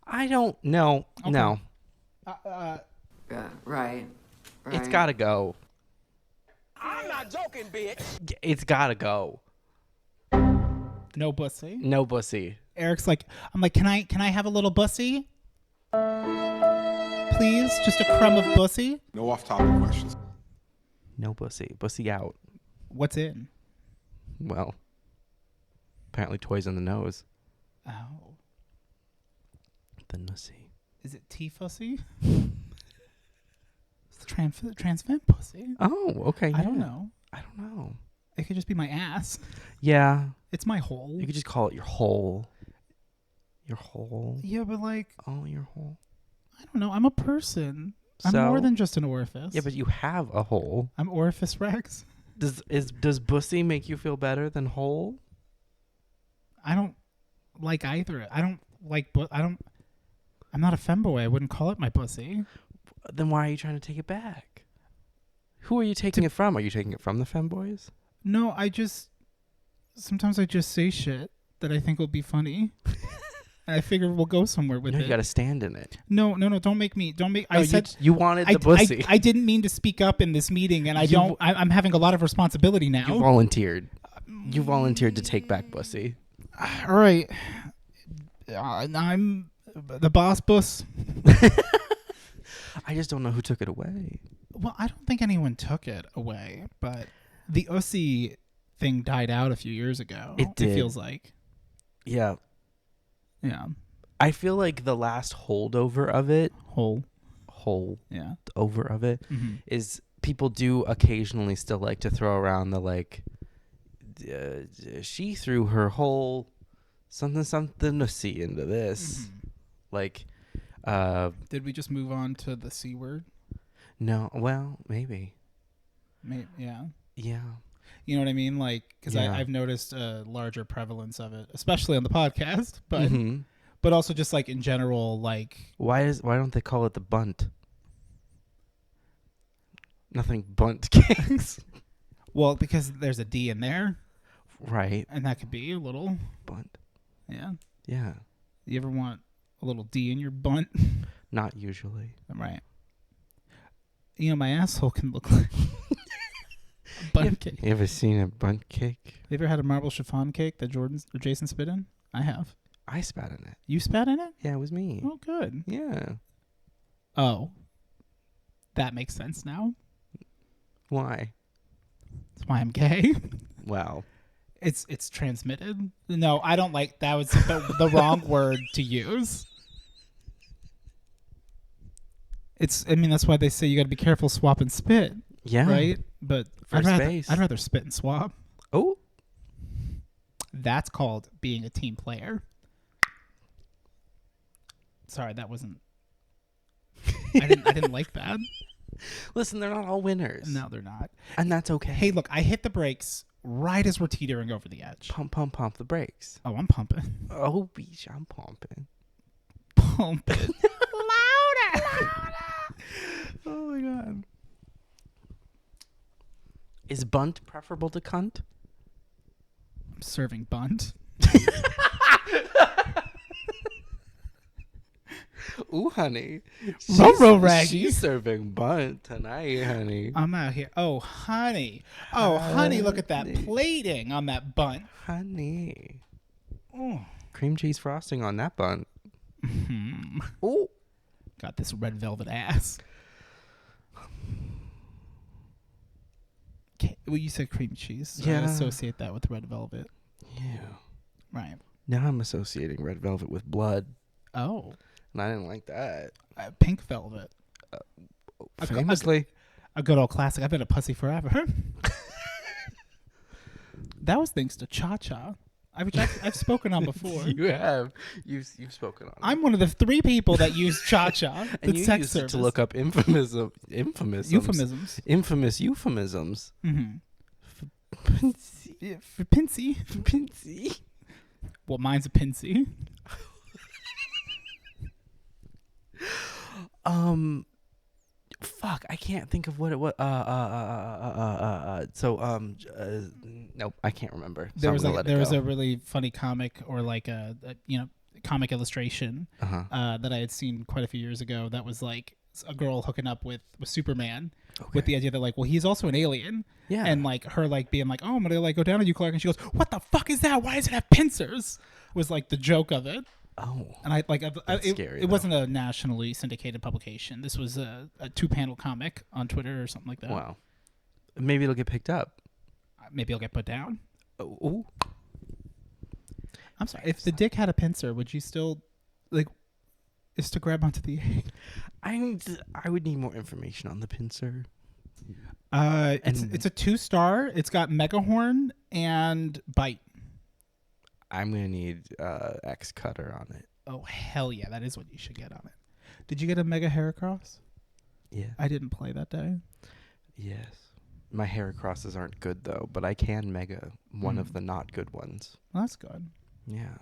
I don't know. Okay. No, Yeah, right. it's gotta go. I'm not joking, bitch. It's gotta go. No pussy. No pussy. Eric's like, I'm like, can I have a little pussy? Please, just a crumb of pussy. No off-topic questions. No pussy. Pussy out. What's in? Well, apparently toys in the nose. Oh, The nussy. is it T-fussy? It's the trans femme pussy. Oh, okay. I don't yeah. know. I don't know. It could just be my ass. Yeah, It's my hole. you could just call it your hole. Your hole. Yeah, but like, Oh, your hole. I don't know. I'm a person. I'm So- more than just an orifice. Yeah, but you have a hole. I'm orifice Rex. Does bussy make you feel better than hole? I don't like either. I don't like. I'm not a femboy. I wouldn't call it my pussy. Then why are you trying to take it back? Who are you taking it from? Are you taking it from the femboys? No, sometimes I just say shit that I think will be funny, and I figure we'll go somewhere with No, it. you got to stand in it. No. Don't make. No, I said you wanted the pussy. I didn't mean to speak up in this meeting, and I'm having a lot of responsibility now. You volunteered. You volunteered to take back pussy. All right. I'm the boss bus. I just don't know who took it away. Well, I don't think anyone took it away, but the Ussy thing died out a few years ago. It did. It feels like. Yeah. Yeah. I feel like the last holdover of it, Yeah. over of it, Mm-hmm. is people do occasionally still like to throw around the like, she threw her whole something to see into this. Mm-hmm. Like, Did we just move on to the C word? no, well, maybe. Yeah. Yeah. You know what I mean? Like, because Yeah. I've noticed a larger prevalence of it, especially on the podcast, but Mhm. but also just like in general, like Why don't they call it the bunt? Nothing bunt cakes. well, because there's a D in there, Right. and that could be a little, Bunt. yeah. Yeah. You ever want a little D in your bunt? Not usually. Right. You know, my asshole can look like a bunt cake. You ever seen a bunt cake? You ever had a marble chiffon cake that Jason spit in? I have. I spat in it. You spat in it? Yeah, it was me. Oh, good. Yeah. Oh, that makes sense now. Why? That's why I'm gay. Wow. It's transmitted. No, I don't like that. Was the wrong word to use. I mean, that's why they say you got to be careful swap and spit, Yeah. right? But First base. I'd rather spit and swap. Oh. That's called being a team player. Sorry, that wasn't. I didn't like that. Listen, they're not all winners. No, they're not. And that's okay. Hey, look, I hit the brakes right as we're teetering over the edge. Pump, pump, pump the brakes. Oh, I'm pumping. Oh, beach, I'm pumping. Pump it. Louder. Oh my god. Is bunt preferable to cunt? I'm serving bunt. Ooh, honey. Ruh-roh, Raggy. She's serving bunt tonight, honey. I'm out here. Oh, honey. Oh, honey, look at that Honey. plating on that bunt. Honey. Oh. Cream cheese frosting on that bunt. Hmm. Ooh. Got this red velvet ass. Okay, well, you said cream cheese. So Yeah. I associate that with red velvet. Yeah. Right. Now I'm associating red velvet with blood, Oh. and I didn't like that. Pink velvet. Famously. A good old classic. I've been a pussy forever. That was thanks to Cha-Cha, which I've spoken on before. You have. You've spoken on it. I'm one of the 3 people that use Cha-Cha, And the you sex used service. it to look up infamous Euphemisms. infamous euphemisms. Mm-hmm. Pinsy. Yeah, for Pinsy. Pinsy. Well, mine's a Pinsy. Fuck, I can't think of what it was. Nope, I can't remember. So There was I'm gonna let it there was go. a really funny comic or like a comic illustration that I had seen quite a few years ago. That was like a girl hooking up with Superman, with the idea that like, well, he's also an alien. Yeah. And like her like being like, oh, I'm gonna like go down on you, Clark, and she goes, what the fuck is that? Why does it have pincers? Was like the joke of it. Oh. And I like That's scary, it though. wasn't a nationally syndicated publication. This was a 2-panel comic on Twitter or something like that. Wow. Maybe it'll get picked up. Maybe I'll get put down. Oh. I'm sorry. If the dick had a pincer, would you still like is to grab onto the egg? I would need more information on the pincer. It's a 2-star. It's got megahorn and bite. I'm gonna need X cutter on it. Oh hell yeah, that is what you should get on it. Did you get a mega Heracross? Yeah. I didn't play that day. Yes. My Heracrosses aren't good though, but I can mega one of the not good ones. Well, that's good. Yeah.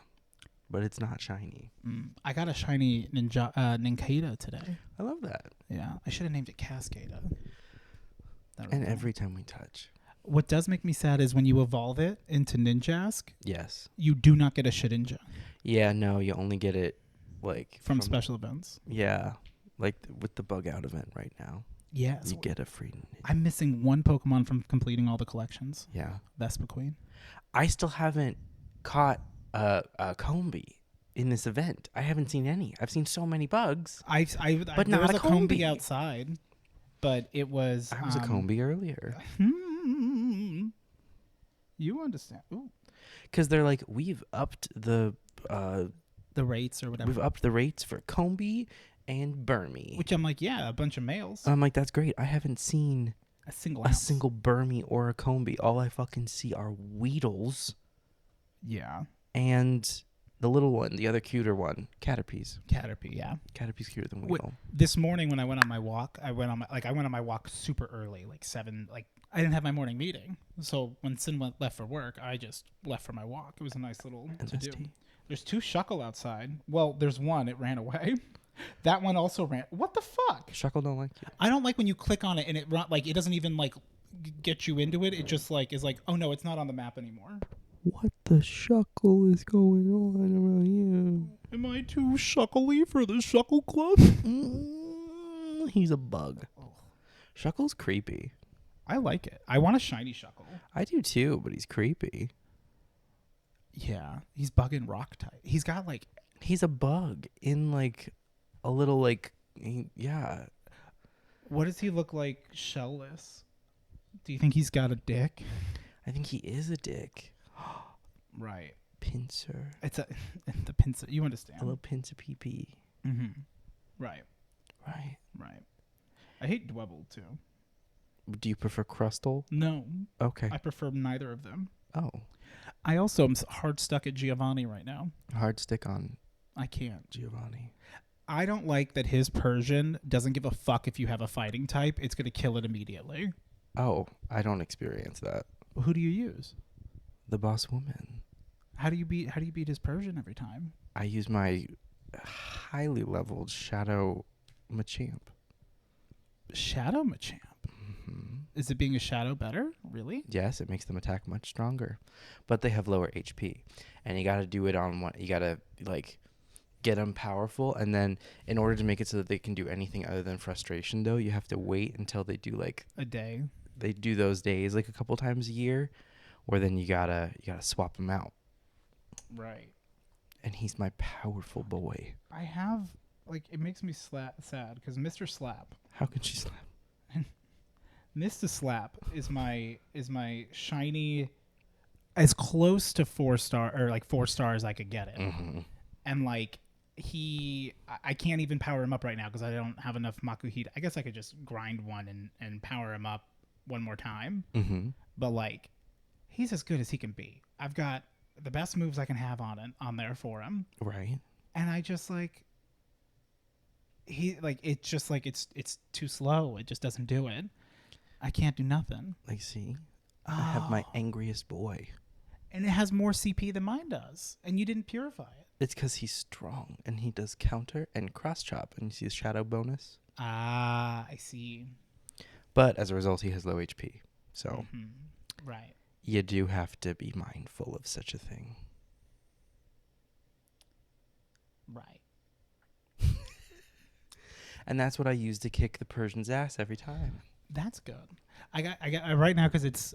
But it's not shiny. I got a shiny Nincada today. I love that. Yeah, I should have named it Cascada. And every time we touch. What does make me sad is when you evolve it into Ninjask, Yes. you do not get a Shedinja Yeah, no, you only get it like from special events. Yeah. Like with the bug out event right now. Yeah, You get a free ninja. I'm missing one Pokemon from completing all the collections. Yeah. Vespa Queen. I still haven't caught a Combee in this event. I haven't seen any. I've seen so many bugs. But not there was a a Combee Combee. outside, but it was. I was a Combee earlier. You understand? Ooh, Because they're like, we've upped the rates or whatever. we've upped the rates for Combi and Burmese. Which I'm like, yeah, a bunch of males. I'm like, that's great. I haven't seen a single a ounce. single Burmese or a Combi. All I fucking see are Weedles Yeah. and the little one, the other cuter one, Caterpies. Caterpie, yeah. Caterpie's cuter than Weedle. This morning when I went on my walk, I went on my walk super early, like 7. Like I didn't have my morning meeting, so when Sin left for work, I just left for my walk. It was a nice little to do. There's 2 shuckle outside. Well, there's one. It ran away. That one also ran. What the fuck? Shuckle don't like you. I don't like when you click on it and it like it doesn't even like get you into it. It just like is like, oh no, it's not on the map anymore. What the shuckle is going on around here? Am I too shuckly for the shuckle club? He's a bug. Shuckle's creepy. I like it. I want a shiny shuckle. I do too, but he's creepy. Yeah, he's bugging rock type. He's got like He's a bug in like a little like yeah. What does he look like shellless? Do you think he's got a dick? I think he is a dick. Right. Pincer. It's the pincer. You understand? A little pincer pee. Mm-hmm. Right. Right. Right. I hate Dwebble too. Do you prefer Crustle? No. Okay. I prefer neither of them. Oh. I also am hard stuck at Giovanni right now. Hard stick on I can't. Giovanni. I don't like that his Persian doesn't give a fuck if you have a fighting type. It's going to kill it immediately. Oh, I don't experience that. Who do you use? The boss woman. How do you beat his Persian every time? I use my highly leveled Shadow Machamp. Shadow Machamp? Mm-hmm. Is it being a shadow better? Really? Yes, it makes them attack much stronger. But they have lower HP. And you got to do it on one. You got to, like, get them powerful. And then in order to make it so that they can do anything other than frustration, though, you have to wait until they do, like... A day? They do those days, like, a couple times a year. Where then you gotta swap them out. Right. And he's my powerful boy. I have, like, it makes me sad because Mr. Slap. How can she slap? Mr. Slap is my shiny, as close to 4-star or like 4 stars I could get it. Mm-hmm. And like I can't even power him up right now because I don't have enough Makuhita. I guess I could just grind one and power him up one more time. Mm-hmm. But like, he's as good as he can be. I've got the best moves I can have on there for him. Right. And I just like it's too slow. It just doesn't do it. I can't do nothing. Like, see, I have my angriest boy. And it has more CP than mine does. And you didn't purify it. It's because he's strong and he does counter and cross chop. And you see his shadow bonus. Ah, I see. But as a result, he has low HP. So Right. you do have to be mindful of such a thing. Right. And that's what I use to kick the Persian's ass every time. That's good. I got right now because it's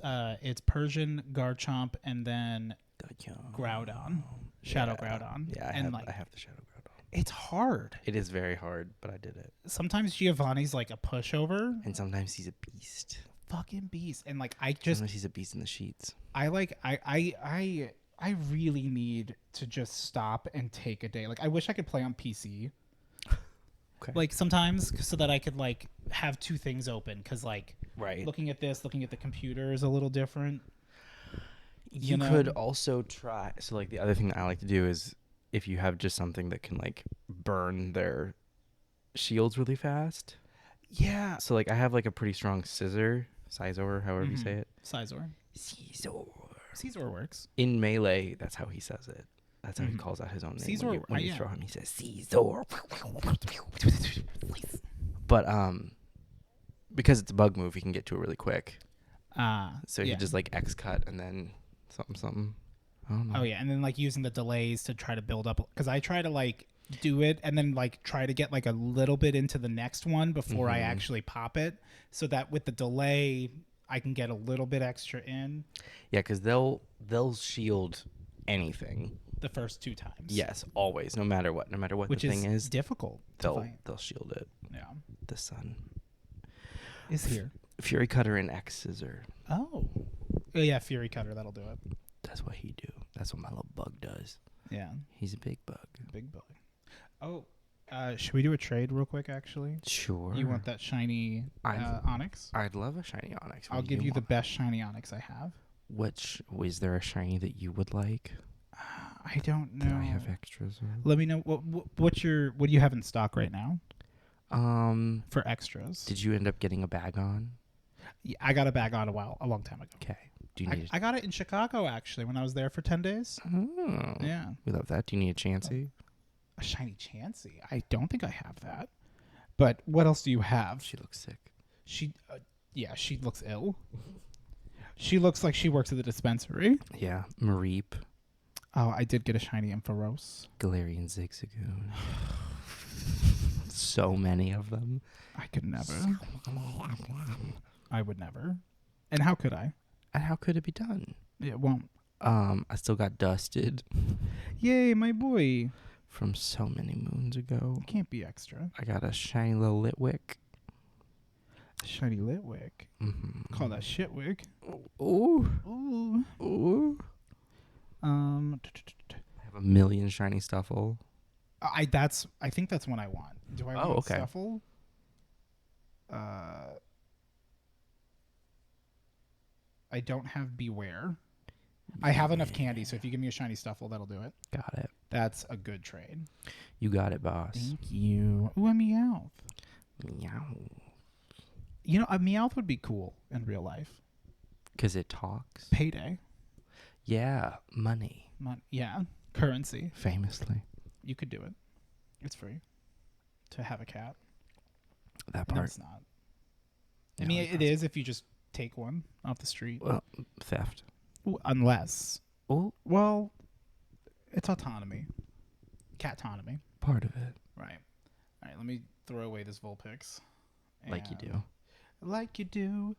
Persian, Garchomp, and then Groudon, Shadow Groudon. Yeah, I have the Shadow Groudon. It's hard. It is very hard, but I did it. Sometimes Giovanni's like a pushover. And sometimes he's a beast. Fucking beast. And like Sometimes he's a beast in the sheets. I really need to just stop and take a day. Like I wish I could play on PC. Okay. Like sometimes so that I could like have 2 things open because like looking at the computer is a little different. You could also try. So like the other thing that I like to do is if you have just something that can like burn their shields really fast. Yeah. So like I have like a pretty strong Scizor, however you say it. Scizor works. In Melee, that's how he says it. That's how he calls out his own name. Scizor, when you throw him, he says Scizor. But because it's a bug move, he can get to it really quick. So you just like X cut and then something. I don't know. Oh yeah, and then like using the delays to try to build up because I try to like do it and then like try to get like a little bit into the next one before I actually pop it, so that with the delay I can get a little bit extra in. Yeah, because they'll shield anything. The first 2 times. Yes, always, no matter what Which the thing is, difficult. they'll shield it. Yeah. The sun is here. Fury Cutter and X Scissor. Oh. Yeah, Fury Cutter. That'll do it. That's what he do. That's what my little bug does. Yeah, He's a big bug. big bug. Oh, should we do a trade real quick? Actually, Sure. you want that shiny Onyx? I'd love a shiny Onyx. I'll give you the best shiny Onyx I have. Is there a shiny that you would like? I don't know. Do I have extras? Let me know what do you have in stock right now for extras? Did you end up getting a bag on? Yeah, I got a bag on a long time ago. Okay. Do you need? I got it in Chicago actually when I was there for 10 days. Oh. Yeah. We love that. Do you need a Chansey? A shiny Chansey. I don't think I have that. But what else do you have? She looks sick. She looks ill. She looks like she works at the dispensary. Yeah. Mareep. Oh, I did get a shiny Ampharos. Galarian Zigzagoon. So many of them. I could never. I would never. And how could I? And how could it be done? It won't. I still got dusted Yay, my boy. from so many moons ago. You can't be extra. I got a shiny little Litwick. Shiny Litwick. Mm-hmm. Call that Shitwick. Ooh. Ooh. Ooh. Um, I have a million shiny Stuffle. I think that's one I want. Do I want okay. Stuffle? I don't have Beware. I have enough candy, so if you give me a shiny Stuffle, that'll do it. Got it. That's a good trade. You got it, boss. Thank you. Ooh, a Meowth. Meow. You know, a Meowth would be cool in real life. Because it talks. Payday. Yeah. Money. Yeah. Currency. Famously. You could do it. It's free to have a cat. That No, part. it's not. No, I mean, it's it not. is if you just take one off the street. Well, theft. Ooh, unless. Oh, Well, it's autonomy. Cat-autonomy. part of it. Right. All right, let me throw away this Vulpix. Like you And- do. Like you do.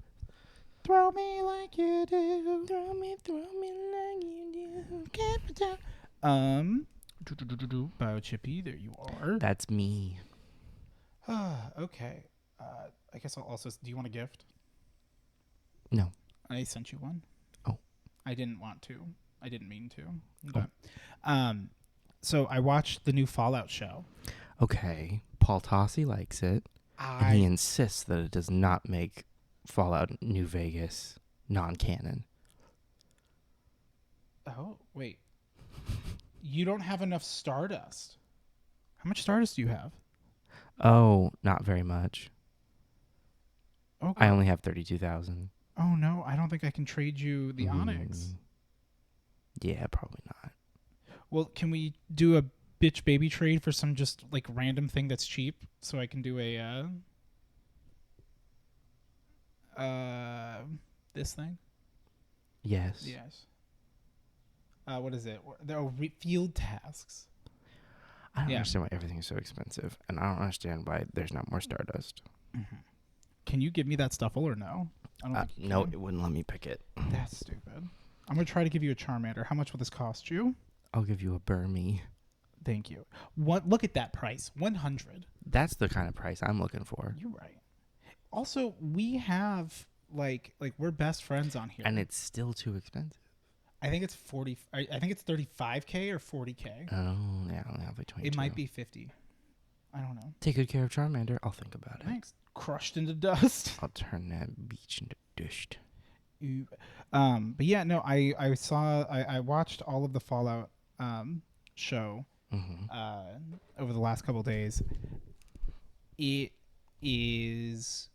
Throw me like you do. Throw me like you do. Get me down. Biochippy, there you are. That's me. Okay. I guess I'll also. Do you want a gift? No. I sent you one. Oh. I didn't want to. I didn't mean to. But, so I watched the new Fallout show. Okay. Paul Tossi likes it. And he insists that it does not make Fallout New Vegas non-canon. Oh, wait. You don't have enough Stardust. How much Stardust do you have? Oh, not very much. Okay. I only have 32,000. Oh, no. I don't think I can trade you the Onyx. Yeah, probably not. Well, can we do a bitch baby trade for some just like random thing that's cheap so I can do a this thing? Yes. Yes. What is it? There are field tasks. I don't Yeah. understand why everything is so expensive. And I don't understand why there's not more Stardust. Can you give me that Stuffle or no? I don't think you No, can. it wouldn't let me pick it. That's stupid. I'm gonna try to give you a Charmander. How much will this cost you? I'll give you a Burmy. Thank you. What? Look at that price. 100. That's the kind of price I'm looking for. You're right. Also, we have like we're best friends on here. And it's still too expensive. I think it's 40. I think it's 35K or 40K. Oh, yeah, I only have like 22. It might be 50. I don't know. Take good care of Charmander. I'll think about it. Thanks. Crushed into dust. I'll turn that beach into dust. But yeah, no, I watched all of the Fallout show over the last couple of days. It is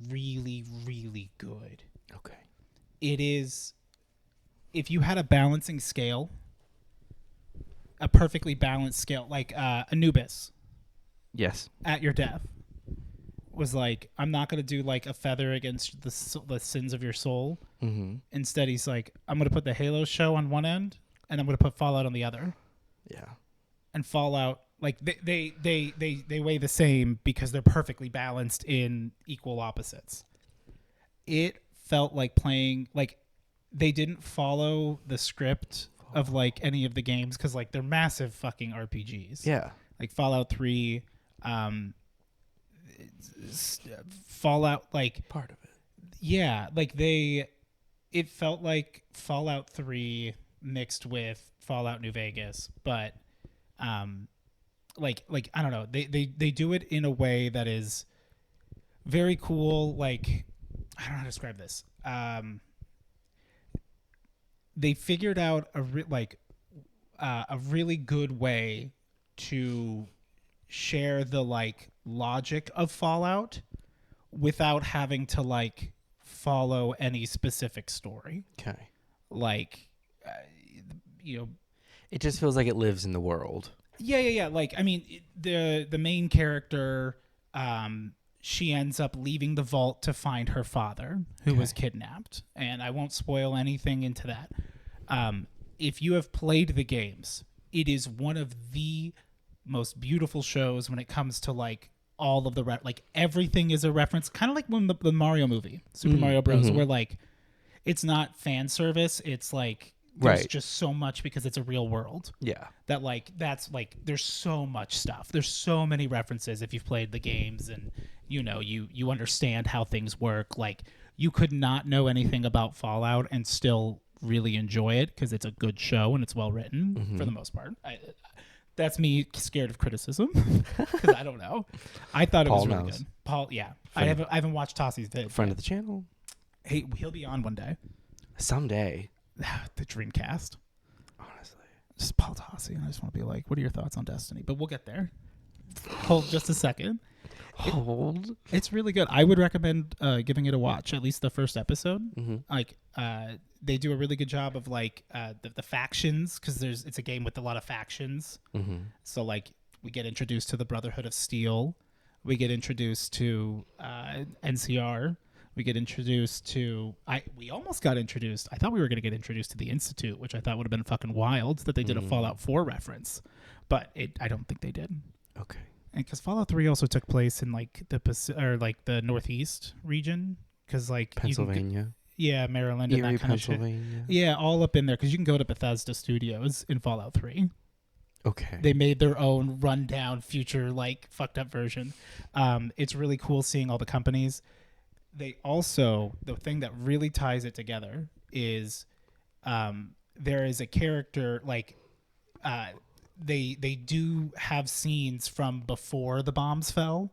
really, really good. Okay. It is, if you had a balancing scale, a perfectly balanced scale, like Anubis Yes. at your death was like, I'm not going to do like a feather against the sins of your soul. Mm-hmm. Instead, he's like, I'm going to put the Halo show on one end, and I'm going to put Fallout on the other. Yeah. And Fallout, like they weigh the same because they're perfectly balanced in equal opposites. It felt like playing, like they didn't follow the script of like any of the games because like they're massive fucking RPGs. Yeah. Like Fallout 3, Fallout, like Part of it. yeah, like they it felt like Fallout 3 mixed with Fallout New Vegas, but like I don't know, they do it in a way that is very cool. Like, I don't know how to describe this. They figured out a really good way to share the like logic of Fallout without having to like follow any specific story. Okay. Like, It just feels like it lives in the world. Yeah. Like, I mean, the main character, she ends up leaving the vault to find her father, who was kidnapped. And I won't spoil anything into that. If you have played the games, it is one of the most beautiful shows when it comes to like all of the like everything is a reference, kind of like when the Mario movie, Super Mario Bros, where like it's not fan service, it's like there's just so much because it's a real world. Yeah. That like that's like there's so much stuff. There's so many references if you've played the games and you understand how things work. Like you could not know anything about Fallout and still really enjoy it because it's a good show and it's well written for the most part. That's me scared of criticism because I don't know. I thought it was really good. Paul, yeah. I haven't watched Tossi's vid. Friend of the channel. Hey, he'll be on one day. Someday. The Dreamcast. Honestly. Just Paul Tossi. And I just want to be like, what are your thoughts on Destiny? But we'll get there. Hold just a second. It's really good. I would recommend giving it a watch, at least the first episode. Like, they do a really good job of like the factions, because it's a game with a lot of factions. So like we get introduced to the Brotherhood of Steel, we get introduced to NCR, we get introduced to we almost got introduced. I thought we were going to get introduced to the Institute, which I thought would have been fucking wild that they did a Fallout 4 reference, but I don't think they did. Okay. And because Fallout 3 also took place in like the Northeast region, because like Pennsylvania. Maryland, Erie, and that kind Pennsylvania. of shit. Yeah, all up in there, because you can go to Bethesda Studios in Fallout 3. Okay. They made their own rundown, future like fucked up version. It's really cool seeing all the companies. They also, the thing that really ties it together is there is a character like they do have scenes from before the bombs fell,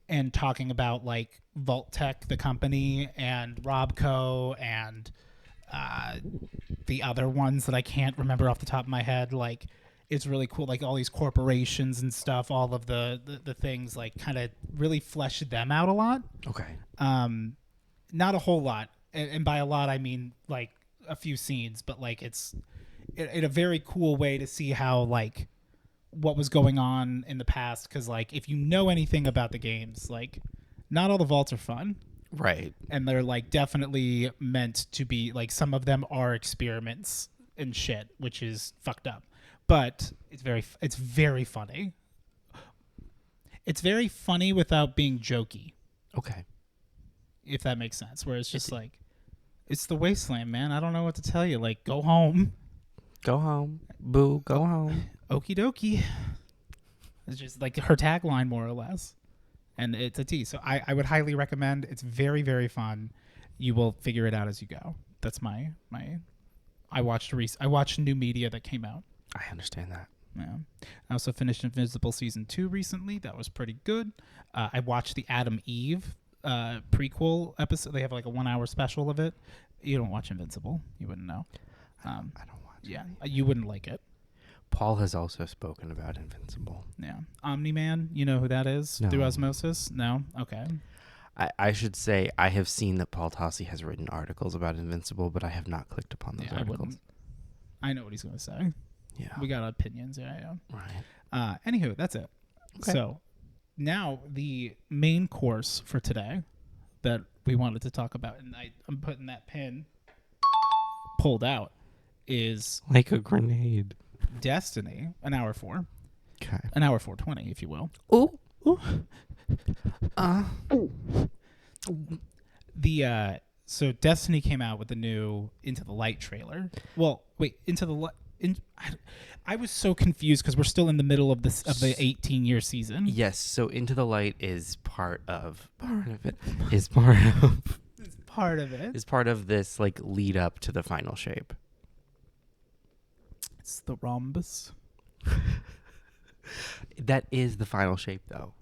and talking about like Vault Tech, the company, and Robco, and the other ones that I can't remember off the top of my head. Like, it's really cool. Like all these corporations and stuff, all of the things, like kind of really fleshed them out a lot. Okay. Not a whole lot, and by a lot I mean like a few scenes, but like it's in a very cool way to see how like what was going on in the past. Because like if you know anything about the games, like not all the vaults are fun, right? And they're like definitely meant to be like, some of them are experiments and shit, which is fucked up, but it's very funny. It's very funny without being jokey. Okay. If that makes sense. Where it's just like, it's the wasteland, man. I don't know what to tell you. Like, go home. Go home. Boo, go home. Okie dokie. It's just like her tagline, more or less. And it's a T. So I would highly recommend. It's very, very fun. You will figure it out as you go. That's my I watched new media that came out. I understand that. Yeah. I also finished Invincible Season 2 recently. That was pretty good. I watched the Adam Eve prequel episode. They have like a 1 hour special of it. You don't watch Invincible. You wouldn't know. I don't watch it. Yeah. You wouldn't like it. Paul has also spoken about Invincible. Yeah. Omni-Man, you know who that is? No. Through osmosis? No? Okay. I should say I have seen that Paul Tossi has written articles about Invincible, but I have not clicked upon those articles. I know what he's going to say. Yeah. We got opinions. Yeah. Right. Anywho, that's it. Okay. So now the main course for today that we wanted to talk about, and I'm putting that pin pulled out, is like a grenade. Destiny, an hour 4. Okay. An hour 4:20, if you will. Ooh. So Destiny came out with the new Into the Light trailer. Well, wait, I was so confused because we're still in the middle of the 18-year season. Yes, so Into the Light is part of part of it. Is part of this like lead up to the final shape. It's the rhombus. That is the final shape, though.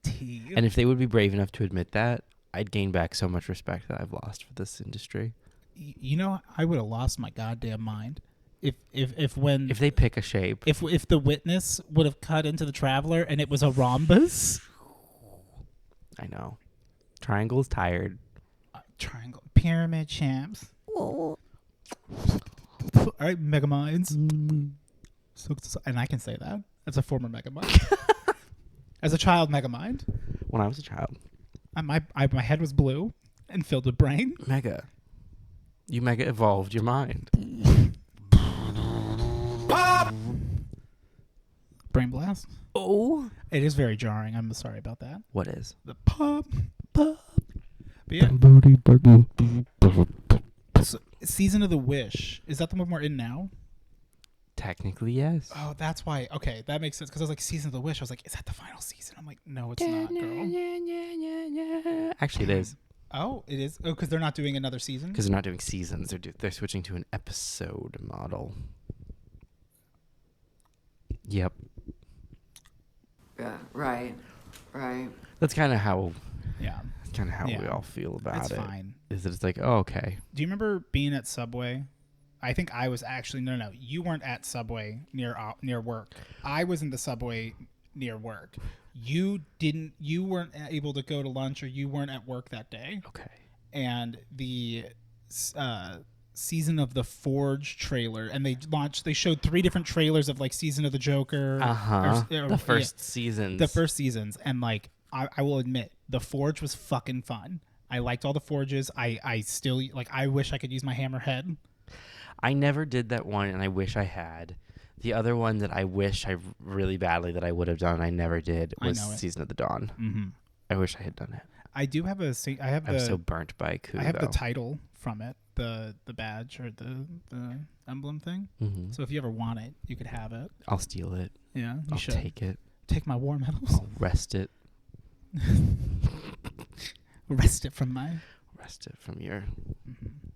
T. And if they would be brave enough to admit that, I'd gain back so much respect that I've lost for this industry. You know, I would have lost my goddamn mind if when If they pick a shape. if the witness would have cut into the traveler and it was a rhombus. I know. Triangle's tired. Triangle pyramid champs. All right, Megaminds. So, and I can say that as a former Megamind. As a child Megamind. When I was a child. My head was blue and filled with brain. Mega. You mega evolved your mind. Pop! Brain blast. Oh. It is very jarring. I'm sorry about that. What is? The pop. But yeah. So, Season of the Wish. Is that the one we're in now? Technically, yes. Oh, that's why. Okay, that makes sense. Because I was like, Season of the Wish. I was like, is that the final season? I'm like, no, it's not, girl. Actually, it is. Oh, it is? Oh, because they're not doing another season? Because they're not doing seasons. They're switching to an episode model. Yep. Yeah, right. That's kind of how. Yeah. That's kind of how we Yeah. all feel about It's it. fine. Is that it's like, oh, okay. Do you remember being at Subway? I think I was actually no. You weren't at Subway near work. I was in the Subway near work. You weren't able to go to lunch, or you weren't at work that day. Okay. And the Season of the Forge trailer, and they showed 3 different trailers of like Season of the Joker. The first seasons. The first seasons, and like I will admit, the Forge was fucking fun. I liked all the Forges. I still like. I wish I could use my hammerhead. I never did that one, and I wish I had. The other one that I wish I really badly that I would have done, I never did, was Season of the Dawn. Mm-hmm. I wish I had done it. I do have I'm so burnt by Coup. I have the title from it, the badge or the emblem thing. Mm-hmm. So if you ever want it, you could have it. I'll steal it. Yeah, you I'll should take it. Take my war medals. I'll wrest it. Wrest it from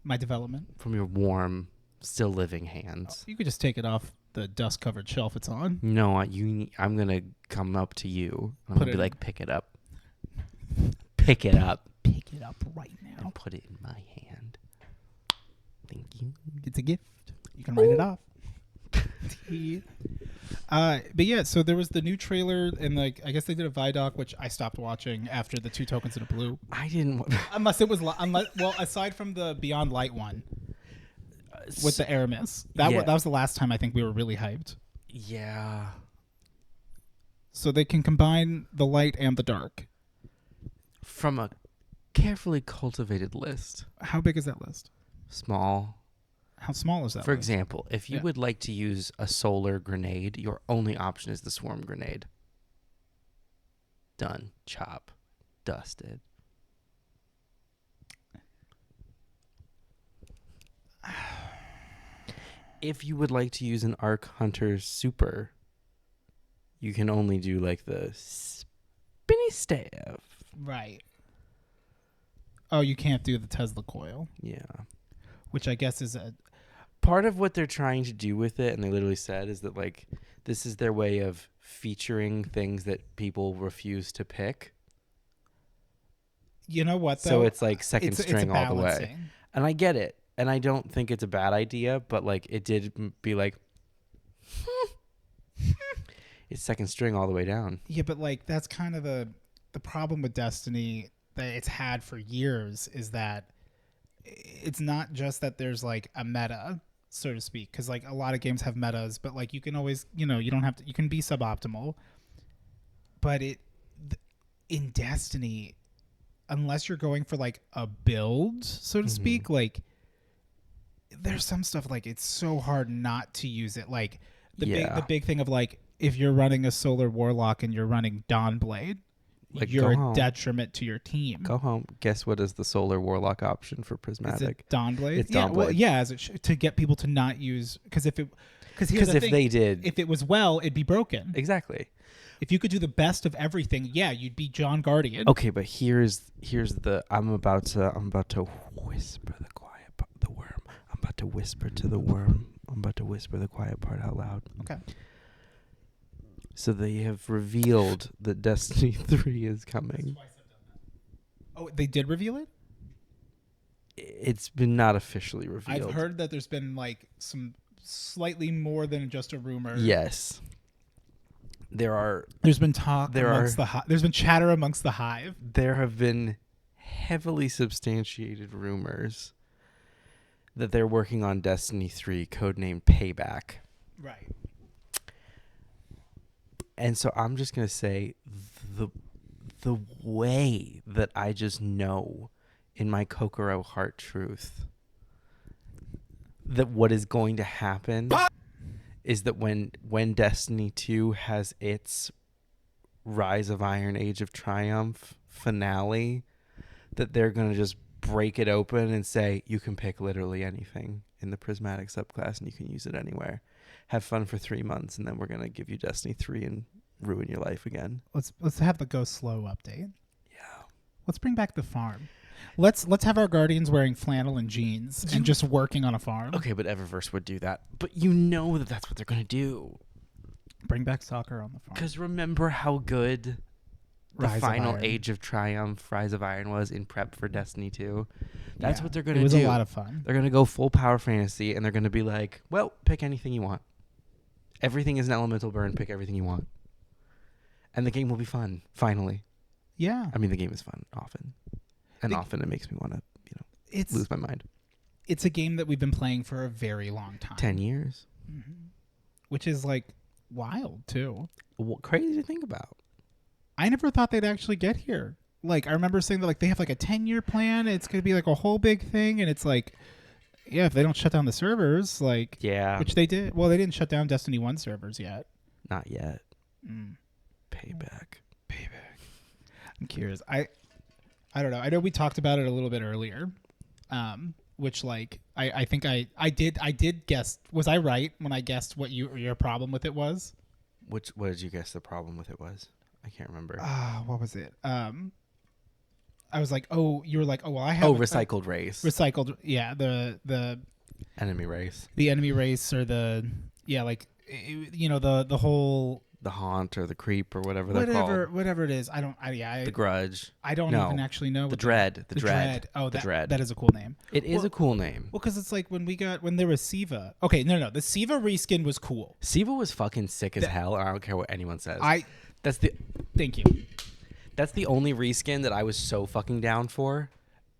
my development. From your warm, still living hands. You could just take it off the dust-covered shelf it's on. No, I'm gonna come up to you. And I'm gonna be like, pick it up. Pick it up. Pick it up right now. And put it in my hand. Thank you. It's a gift. You can write it off. But yeah, so there was the new trailer, and like I guess they did a Vidoc, which I stopped watching after the 2 tokens in a blue. I didn't. Unless it was well, aside from the Beyond Light one with the Aramis, that was the last time I think we were really hyped. Yeah. So they can combine the light and the dark from a carefully cultivated list. How big is that list? Small. How small is that? For example, if you would like to use a solar grenade, your only option is the swarm grenade. Done. Chop. Dusted. If you would like to use an Arc Hunter super, you can only do like the spinny staff. Right. Oh, you can't do the Tesla coil. Yeah. Which I guess is a part of what they're trying to do with it, and they literally said, is that like this is their way of featuring things that people refuse to pick. You know what, though? So it's like second string all the way. And I get it. And I don't think it's a bad idea, but like it did be like it's second string all the way down. Yeah, but like that's kind of the problem with Destiny that it's had for years, is that it's not just that there's like a meta, so to speak, because like a lot of games have metas, but like you can always, you don't have to, you can be suboptimal. But in Destiny, unless you're going for like a build, so to speak, like there's some stuff like it's so hard not to use it. Like the big thing of like if you're running a Solar Warlock and you're running Dawnblade, like you're a detriment to your team. Go home. Guess what is the Solar Warlock option for Prismatic? Is it Dawnblade? It's yeah, Dawnblade. well, yeah, as to get people to not use, because if they did, if it was it'd be broken. Exactly. If you could do the best of everything, yeah, you'd be John Guardian. Okay, but here's the I'm about to whisper the worm. I'm about to whisper to the worm. I'm about to whisper the quiet part out loud. Okay. So they have revealed that Destiny 3 is coming. Oh, they did reveal it? It's been not officially revealed. I've heard that there's been like some slightly more than just a rumor. Yes. There's been talk there's been chatter amongst the hive. There have been heavily substantiated rumors that they're working on Destiny 3, codenamed Payback. Right. And so I'm just going to say the way that I just know in my Kokoro heart truth that what is going to happen is that when Destiny 2 has its Rise of Iron Age of Triumph finale, that they're going to just break it open and say, you can pick literally anything in the Prismatic subclass and you can use it anywhere. Have fun for 3 months, and then we're going to give you Destiny 3 and ruin your life again. Let's have the go slow update. Yeah. Let's bring back the farm. Let's have our guardians wearing flannel and jeans and just working on a farm. Okay, but Eververse would do that. But you know that that's what they're going to do. Bring back soccer on the farm. Because remember how good the Rise of final Iron. Age of Triumph, Rise of Iron was in prep for Destiny 2? That's Yeah, what they're going to do. It was a lot of fun. They're going to go full power fantasy, and they're going to be like, well, pick anything you want. Everything is an elemental burn. Pick everything you want. And the game will be fun, finally. Yeah. I mean, the game is fun often. And often it makes me want to, lose my mind. It's a game that we've been playing for a very long time. 10 years. Mm-hmm. Which is like wild, too. Crazy to think about. I never thought they'd actually get here. Like, I remember saying that like they have like a 10-year plan. It's going to be like a whole big thing. And it's like, yeah, if they don't shut down the servers, like, yeah, which they did. Well, they didn't shut down Destiny 1 servers yet. Not yet. Payback. I'm curious. I don't know. I know we talked about it a little bit earlier, which like I think I did guess. Was I right when I guessed what your problem with it was? What did you guess the problem with it was? I can't remember. What was it? I was like, oh, you were like, oh, well, I have recycled race. Recycled, yeah. The enemy race. The enemy race, or the the whole. The haunt or the creep or whatever they're called. Whatever it is. The grudge. I don't even actually know. The dread. The dread. Oh, the dread. That is a cool name. It is a cool name. Well, because it's like when there was Siva. Okay, no. The Siva reskin was cool. Siva was fucking sick as hell. I don't care what anyone says. Thank you. That's the only reskin that I was so fucking down for.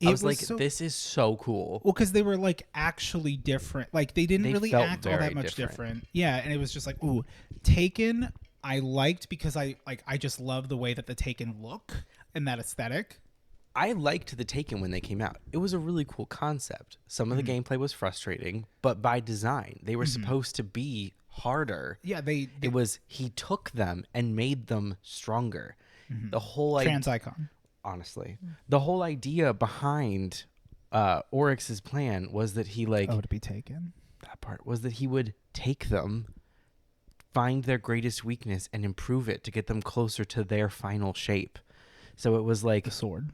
I was like, this is so cool. Well, because they were like actually different. Like they didn't really act all that much different. Yeah, and it was just like, ooh, Taken. I liked because I just love the way that the Taken look and that aesthetic. I liked the Taken when they came out. It was a really cool concept. Some of the gameplay was frustrating, but by design, they were supposed to be harder. Yeah, he took them and made them stronger. The whole trans icon. Honestly, the whole idea behind Oryx's plan was that he to be taken. That part was that he would take them, find their greatest weakness, and improve it to get them closer to their final shape. So it was like the sword.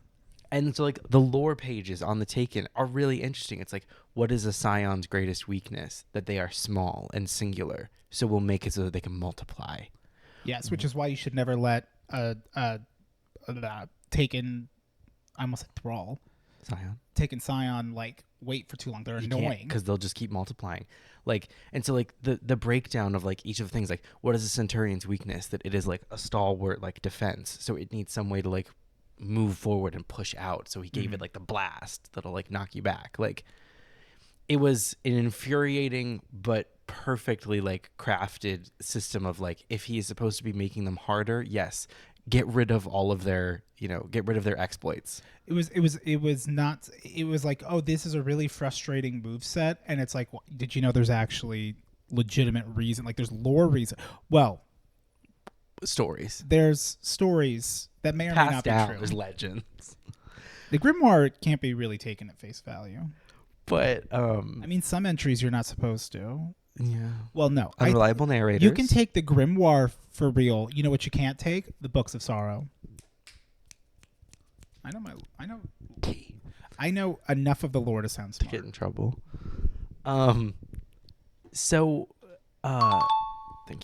And so like the lore pages on the Taken are really interesting. It's like, what is a Scion's greatest weakness? That they are small and singular. So we'll make it so that they can multiply. Yes, which is why you should never let Taken, I almost said Thrall. Scion. Taken Scion wait for too long. They're annoying because they'll just keep multiplying. And so the breakdown of each of the things, what is a Centurion's weakness? That it is a stalwart defense, so it needs some way to move forward and push out. So he gave it the blast that'll knock you back. It was an infuriating but perfectly crafted system of if he is supposed to be making them harder, yes, get rid of all of their get rid of their exploits. It was not. It was oh, this is a really frustrating moveset, and it's did you know there's actually legitimate reason? There's lore reason. Well, there's stories that may or may not be true. There's legends. The grimoire can't be really taken at face value. But I mean, some entries you're not supposed to. Yeah. Well, no. Unreliable narrators. You can take the grimoire for real. You know what you can't take? The books of sorrow. I know enough of the lore to sound smart. To get in trouble. Thank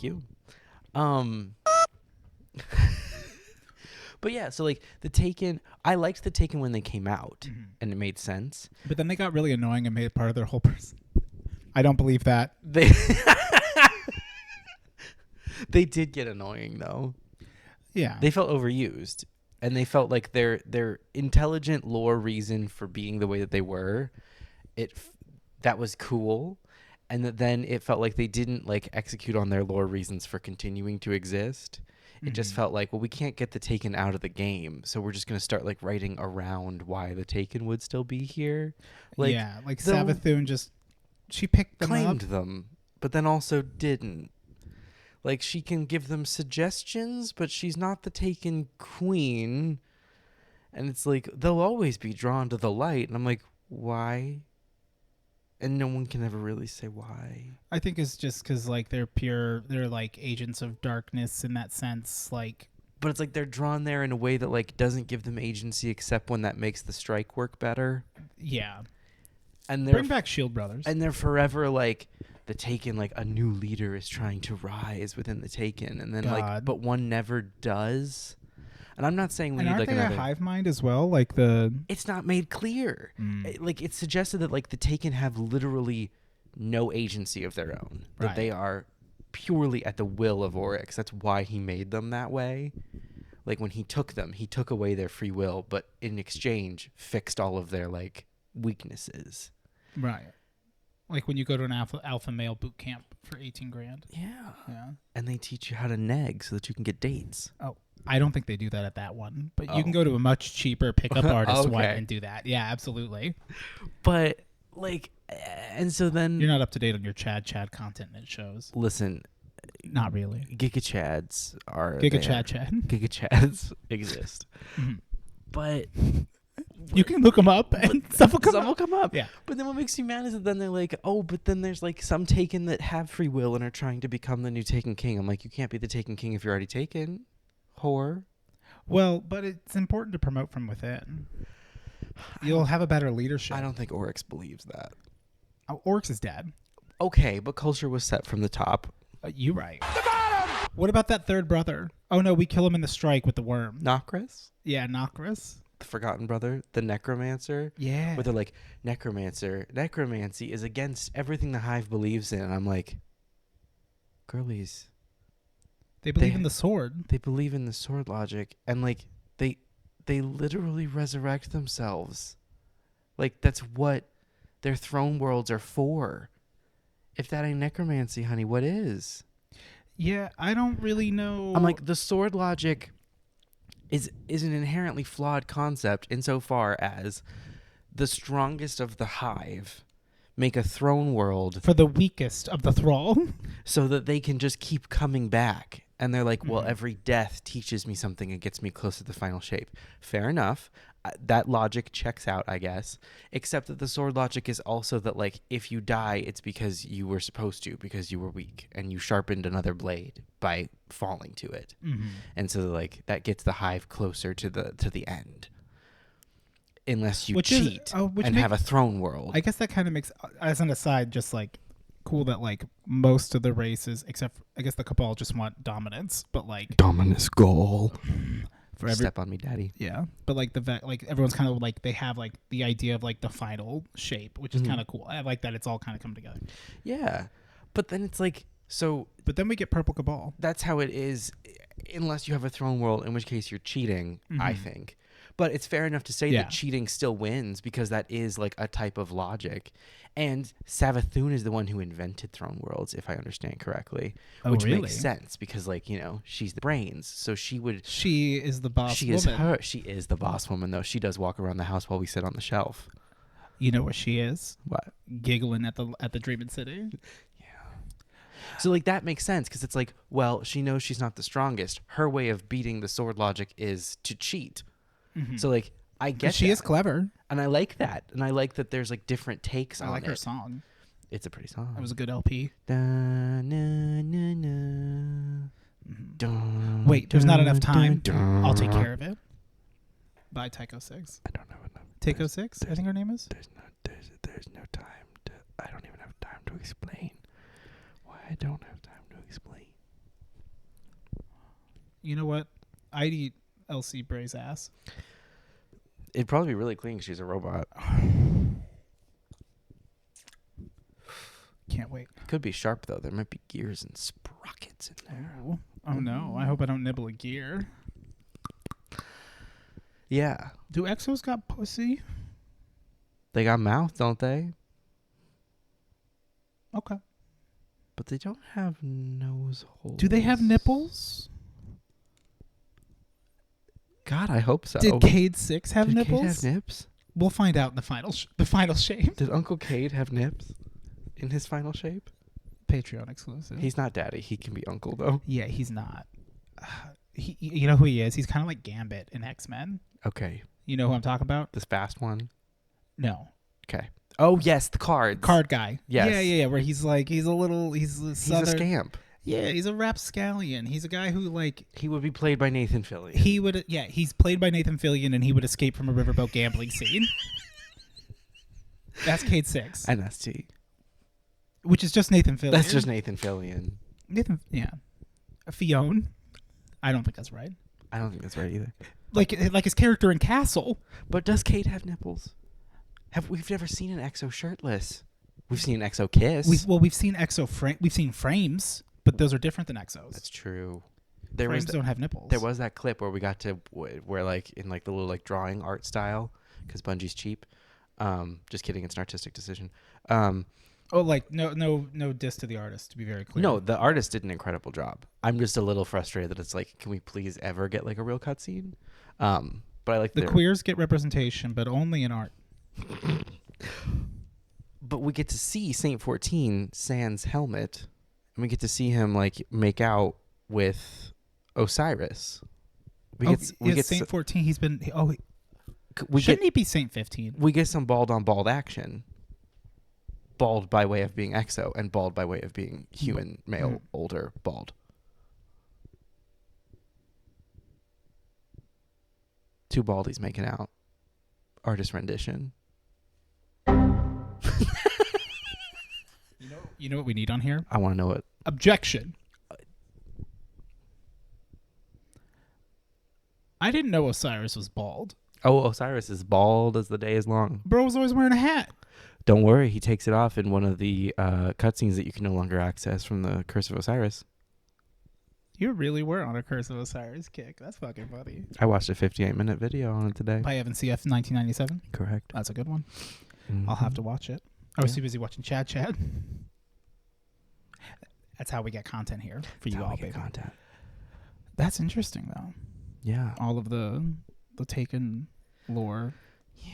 you. But yeah, so like the Taken, I liked the Taken when they came out, and it made sense. But then they got really annoying and made it part of their whole person. I don't believe that. They did get annoying though. Yeah. They felt overused, and they felt like their intelligent lore reason for being the way that they were, that was cool, and then it felt like they didn't like execute on their lore reasons for continuing to exist. It just felt like, well, we can't get the Taken out of the game, so we're just going to start like writing around why the Taken would still be here. Like, yeah, like Savathun she picked them claimed up. them, but then also didn't. Like, she can give them suggestions, but she's not the Taken queen. And it's like, they'll always be drawn to the light. And I'm like, why? And no one can ever really say why. I think it's just because like they're like agents of darkness in that sense. Like, but it's like they're drawn there in a way that like doesn't give them agency, except when that makes the strike work better. Yeah. And bring back Shield Brothers. And they're forever like the Taken, like a new leader is trying to rise within the Taken, and then like, but one never does. And I'm not saying we need like another. A hive mind as well? Like it's not made clear. Like it's suggested that like the Taken have literally no agency of their own. That they are purely at the will of Oryx. That's why he made them that way. Like when he took them, he took away their free will, but in exchange fixed all of their like weaknesses. Right. Like when you go to an alpha male boot camp for 18 grand. Yeah. Yeah. And they teach you how to neg so that you can get dates. Oh. I don't think they do that at that one, but you can go to a much cheaper pickup artist one and do that. Yeah, absolutely. But like, and so then you're not up to date on your Chad content, and it shows. Listen, not really. Giga Chads exist, but you can look them up and stuff will come up. Yeah. But then what makes you mad is that then they're like, oh, but then there's like some Taken that have free will and are trying to become the new Taken King. I'm like, you can't be the Taken King if you're already taken. Whore. Well, but it's important to promote from within. You'll have a better leadership. I don't think Oryx believes that. Oh, Oryx is dead. Okay, but culture was set from the top. You right. The bottom! What about that third brother? Oh no, we kill him in the strike with the worm. Nokris? Yeah, Nokris. The forgotten brother, the necromancer. Yeah. Where they're like, necromancy is against everything the Hive believes in. And I'm like, girlies. They believe in the sword. They believe in the sword logic, and like they literally resurrect themselves. Like that's what their throne worlds are for. If that ain't necromancy, honey, what is? Yeah, I don't really know. I'm like, the sword logic is an inherently flawed concept insofar as the strongest of the Hive make a throne world for the weakest of the thrall, so that they can just keep coming back. And they're like, well, every death teaches me something and gets me closer to the final shape. Fair enough. That logic checks out, I guess. Except that the sword logic is also that, like, if you die, it's because you were supposed to, because you were weak, and you sharpened another blade by falling to it. And so, like, that gets the Hive closer to the end. Unless you cheat and have a throne world. I guess that kind of makes, as an aside, just like cool that like most of the races, except I guess the Cabal, just want dominance, but like dominus goal. Step on me, daddy. Yeah, but like like everyone's kind of like they have like the idea of like the final shape, which is kind of cool. I like that it's all kind of come together. Yeah, but then it's like so. But then we get Purple Cabal. That's how it is, unless you have a throne world, in which case you're cheating. I think. But it's fair enough to say that cheating still wins because that is like a type of logic. And Savathun is the one who invented throne worlds, if I understand correctly. Which makes sense because, like, you know, she's the brains. So she is the boss woman. She is the boss woman, though. She does walk around the house while we sit on the shelf. You know where she is? What? Giggling at the Dreaming City. So, like, that makes sense because it's like, well, she knows she's not the strongest. Her way of beating the sword logic is to cheat. So like I get she is clever, and I like that, and I like that there's like different takes on it. I like her song. It's a pretty song. That was a good LP. Da, na, na, na. Dun, Wait, there's not enough time. dun, dun. I'll take care of it. By Tycho 6. I don't know enough. Tycho 6, I think her name is. There's no time to. I don't even have time to explain why I don't have time to explain. You know what? I'd eat Elsie Bray's ass. It'd probably be really clean 'cause she's a robot. Can't wait. Could be sharp though. There might be gears and sprockets in there. Oh no! I hope I don't nibble a gear. Yeah, Do exos got pussy? they got mouth, don't they? Okay. But they don't have nose holes. Do they have nipples? God, I hope so. Did Cade 6 have Did nipples? Cade have nips? We'll find out in the final shape. Did Uncle Cade have nips in his final shape? Patreon exclusive. He's not daddy. He can be uncle though. Yeah, he's not. You know who he is? He's kind of like Gambit in X-Men. Okay. You know who I'm talking about? This fast one. No. Okay. Oh yes, the cards. Card guy. Yes. Yeah. Where he's like, he's a He's southern, a scamp. Yeah, he's a rapscallion. He's a guy who like He would be played by Nathan Fillion. he's played by Nathan Fillion, and he would escape from a riverboat gambling scene. That's Cade 6, And that's T. which is just Nathan Fillion. That's just Nathan Fillion. Nathan. Yeah, Fionn. I don't think that's right. I don't think that's right either. Like his character in Castle. But does Kate have nipples? We've never seen an EXO shirtless. We've seen an EXO kiss. We've seen we've seen frames, but those are different than exos. That's true. Frames don't have nipples. There was that clip where we got to where like in like the little like drawing art style because Bungie's cheap. Just kidding. It's an artistic decision. No diss to the artist, to be very clear. No, the artist did an incredible job. I'm just a little frustrated that it's like, can we please ever get like a real cutscene? But I like the queers get representation, but only in art. But we get to see Saint 14 sans helmet, and we get to see him like make out with Osiris. Saint 14. He's been. We Shouldn't he be Saint 15? We get some bald on bald action. Bald by way of being EXO, and bald by way of being human, male, older, bald. Two baldies making out. Artist rendition. You know what we need on here? I want to know it. Objection. I didn't know Osiris was bald. Oh, Osiris is bald as the day is long. Bro was always wearing a hat. Don't worry, he takes it off in one of the cutscenes that you can no longer access from the Curse of Osiris. You really were on a Curse of Osiris kick. That's fucking funny. I watched a 58-minute video on it today. By Evan CF 1997. Correct. That's a good one. Mm-hmm. I'll have to watch it. I was too busy watching Chad. That's how we get content here for you all, baby. Content. That's interesting, though. Yeah. All of the Taken lore. Yeah.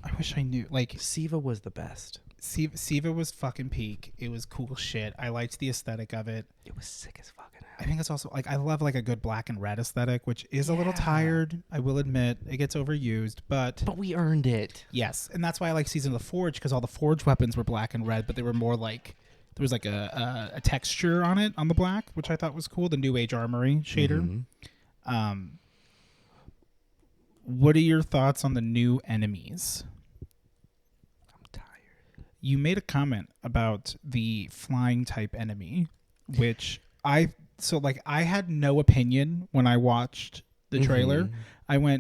I wish I knew. Like, Siva was the best. Siva was fucking peak. It was cool shit. I liked the aesthetic of it. It was sick as fucking hell. I think it's also like I love like a good black and red aesthetic, which is a little tired. I will admit it gets overused, but we earned it. Yes, and that's why I like Season of the Forge, because all the Forge weapons were black and red, but they were more like there was like a texture on it on the black, which I thought was cool. The New Age Armory shader. Mm-hmm. What are your thoughts on the new enemies? I'm tired. You made a comment about the flying type enemy, which I had no opinion when I watched the trailer. Mm-hmm.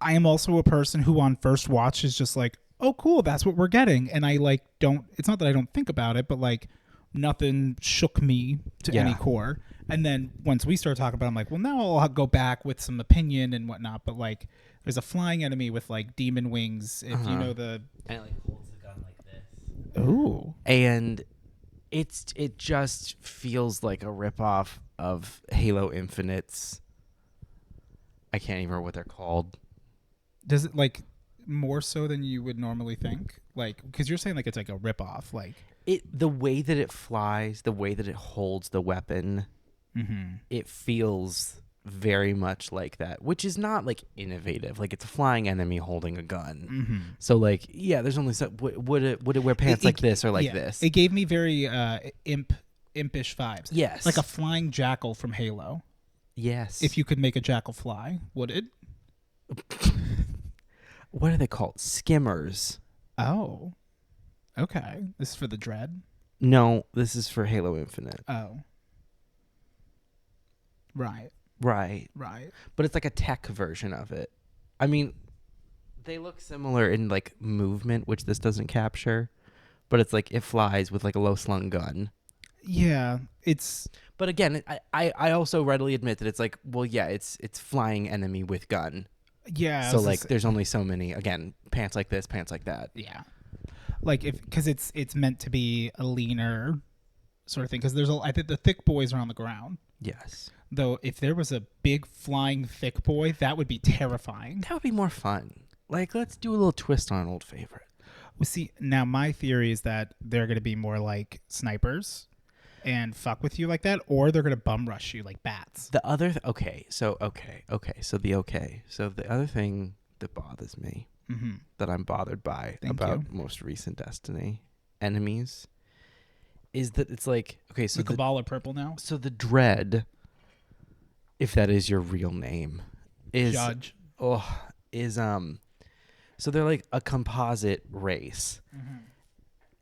I am also a person who on first watch is just like, oh cool, that's what we're getting. And I like it's not that I don't think about it, but like nothing shook me to any core. And then once we start talking about it, I'm like, well, now I'll go back with some opinion and whatnot. But like, there's a flying enemy with like demon wings. If you know the, and it like holds the gun like this. Ooh, and it just feels like a ripoff of Halo Infinite's. I can't even remember what they're called. Does it like more so than you would normally think? Like, because you're saying like it's like a ripoff, like the way that it flies, the way that it holds the weapon. Mm-hmm. It feels very much like that, which is not like innovative. Like it's a flying enemy holding a gun. Mm-hmm. So like, yeah, there's only so would it wear pants like this or like this? It gave me very impish vibes. Yes. Like a flying jackal from Halo. Yes. If you could make a jackal fly, would it? What are they called? Skimmers. Oh. Okay. This is for the Dread? No, this is for Halo Infinite. Oh. Right. Right. Right. But it's like a tech version of it. I mean, they look similar in like movement, which this doesn't capture. But it's like it flies with like a low slung gun. Yeah, it's. But again, I also readily admit that it's like, well, yeah, it's flying enemy with gun. Yeah. So like, there's only so many. Again, pants like this, pants like that. Yeah. Like because it's meant to be a leaner sort of thing. Because I think the thick boys are on the ground. Yes. Though if there was a big flying thick boy, that would be terrifying. That would be more fun. Like, let's do a little twist on an old favorite. Well, see, now my theory is that they're going to be more like snipers and fuck with you like that, or they're going to bum rush you like bats. The other So the other thing that bothers me, that I'm bothered by about most recent Destiny enemies, is that it's like, okay, so the Cabal are purple now. So the Dread, if that is your real name, is Judge. So they're like a composite race,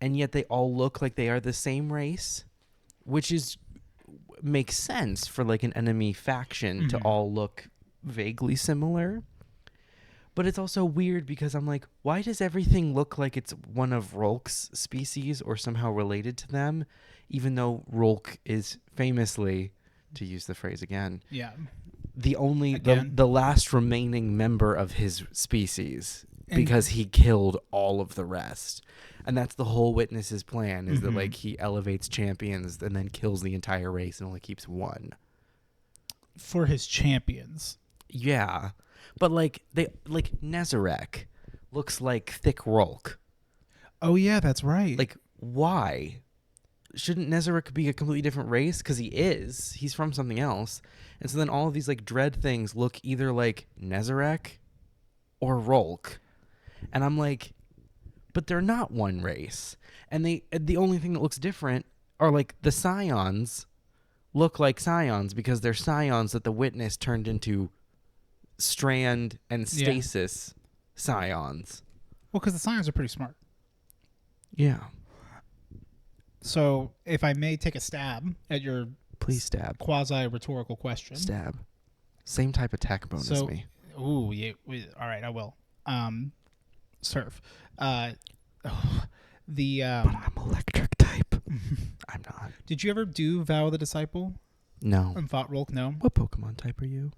and yet they all look like they are the same race, which makes sense for like an enemy faction to all look vaguely similar. But it's also weird because I'm like, why does everything look like it's one of Rolk's species or somehow related to them, even though Rolk is famously, to use the phrase again, the last remaining member of his species, because he killed all of the rest. And that's the whole Witness's plan, is that like he elevates champions and then kills the entire race and only keeps one. For his champions. Yeah. But like Nezarek looks like thick Rolk. Oh yeah, that's right. Like, why? Shouldn't Nezarek be a completely different race? Because he is. He's from something else. And so then all of these like Dread things look either like Nezarek or Rolk. And I'm like, but they're not one race. And the only thing that looks different are like the Scions look like Scions because they're Scions that the Witness turned into Strand and Stasis Scions. Well, because the Scions are pretty smart. Yeah. So if I may take a stab at your Please stab. Quasi-rhetorical question. Stab. Same type of tech bonus as me. Ooh, yeah. All right, I will. Surf. But I'm electric type. I'm not. Did you ever do Vow of the Disciple? No. And fought Rolk? No. What Pokemon type are you?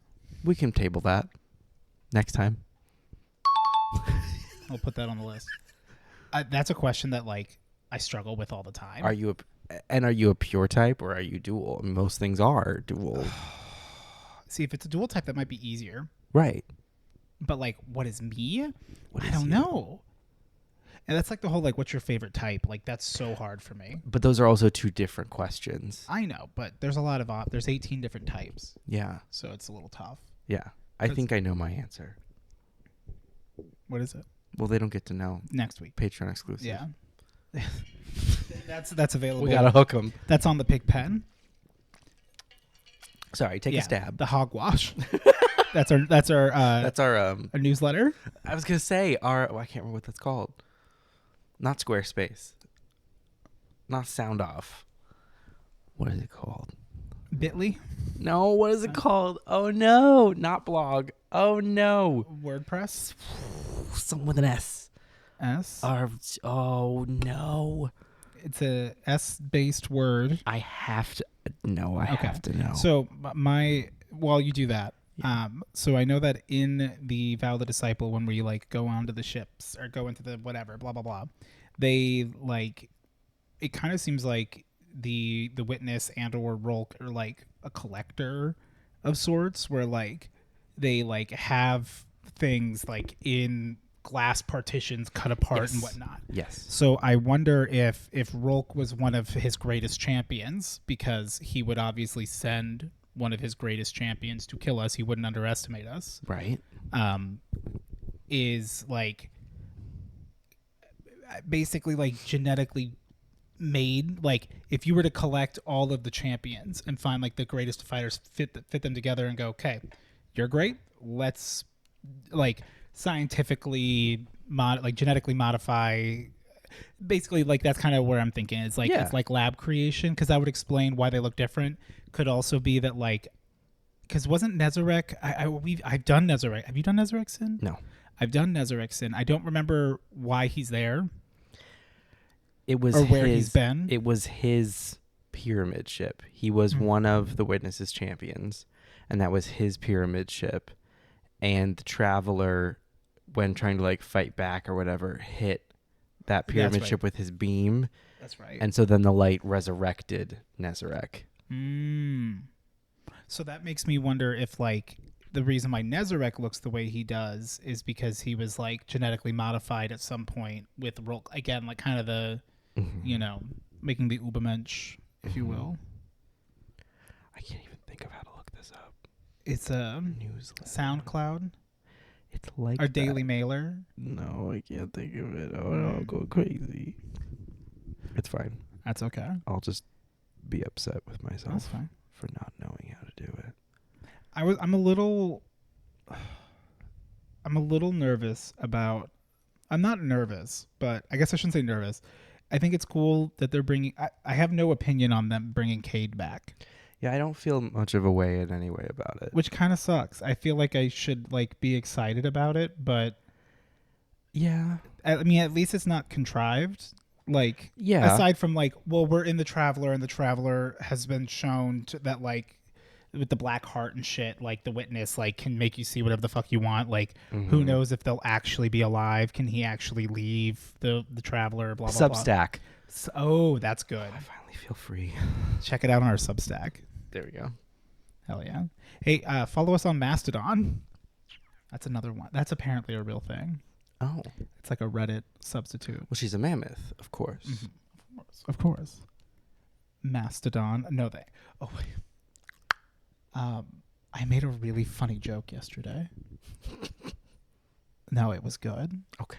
We can table that next time. I'll put that on the list. That's a question that like I struggle with all the time. Are you a pure type or are you dual? Most things are dual. See, if it's a dual type, that might be easier. Right. But like, what is me? I don't you? know. And that's like the whole like, what's your favorite type? Like, that's so hard for me. But those are also two different questions. I know, but there's a lot of there's 18 different types. Yeah. So it's a little tough. Yeah. I think I know my answer. What is it? Well, they don't get to know. Next week. Patreon exclusive. Yeah. that's available. We gotta hook them. That's on the pig pen. Sorry, take a stab. The hogwash. that's our a newsletter. I was gonna say I can't remember what that's called. Not Squarespace. Not Sound Off. What is it called? Bitly. No, what is it called? Oh no, not blog. Oh no. WordPress. Something with an S. S. Oh no. It's a S-based word. I have to. No, I have to know. So while you do that, so I know that in the Vow of the Disciple, when we like go onto the ships or go into the whatever, blah blah blah, they like it kind of seems like the Witness and or Rolk are like a collector of sorts, where like they like have things like in glass partitions cut apart and whatnot. Yes. So I wonder if Rolk was one of his greatest champions, because he would obviously send one of his greatest champions to kill us. He wouldn't underestimate us. Right. Is like basically like genetically made. Like if you were to collect all of the champions and find like the greatest fighters, fit them together and go, okay, you're great. Let's like scientifically genetically modify. Basically, like that's kind of where I'm thinking. It's like it's like lab creation, because that would explain why they look different. Could also be that like, because wasn't Nezarek? I've done Nezarek. Have you done Nezarek Sin? No. I've done Nezarek Sin. I don't remember why he's there. It was where he's been. It was his pyramid ship. He was one of the Witnesses champions, and that was his pyramid ship. And the Traveler, when trying to like fight back or whatever, hit that pyramid ship with his beam. That's right. And so then the light resurrected Nezarek. So that makes me wonder if like the reason why Nezarek looks the way he does is because he was like genetically modified at some point with again, like kind of the, you know, making the Ubermensch, if you will. I can't even think of how to look this up. It's a newsletter. SoundCloud. It's like our Daily Mailer. No, I can't think of it. I'll go crazy. It's fine. That's okay. I'll just be upset with myself. That's fine. For not knowing how to do it. I'm a little nervous about. I'm not nervous, but I guess I shouldn't say nervous. I think it's cool that they're bringing. I have no opinion on them bringing Cade back. Yeah, I don't feel much of a way in any way about it. Which kind of sucks. I feel like I should like be excited about it, but yeah. I mean, at least it's not contrived. Like, yeah. Aside from like, well, we're in the Traveler, and the Traveler has been shown that like with the black heart and shit, like the Witness like can make you see whatever the fuck you want. Like, who knows if they'll actually be alive? Can he actually leave the Traveler? Blah blah Substack. Blah. So, oh, that's good. I finally feel free. Check it out on our Substack. There we go. Hell yeah. Hey, follow us on Mastodon. That's another one. That's apparently a real thing. Oh. It's like a Reddit substitute. Well, she's a mammoth, of course. Mm-hmm. Of course. Mastodon. No, they. Oh, wait. I made a really funny joke yesterday. No, it was good. Okay.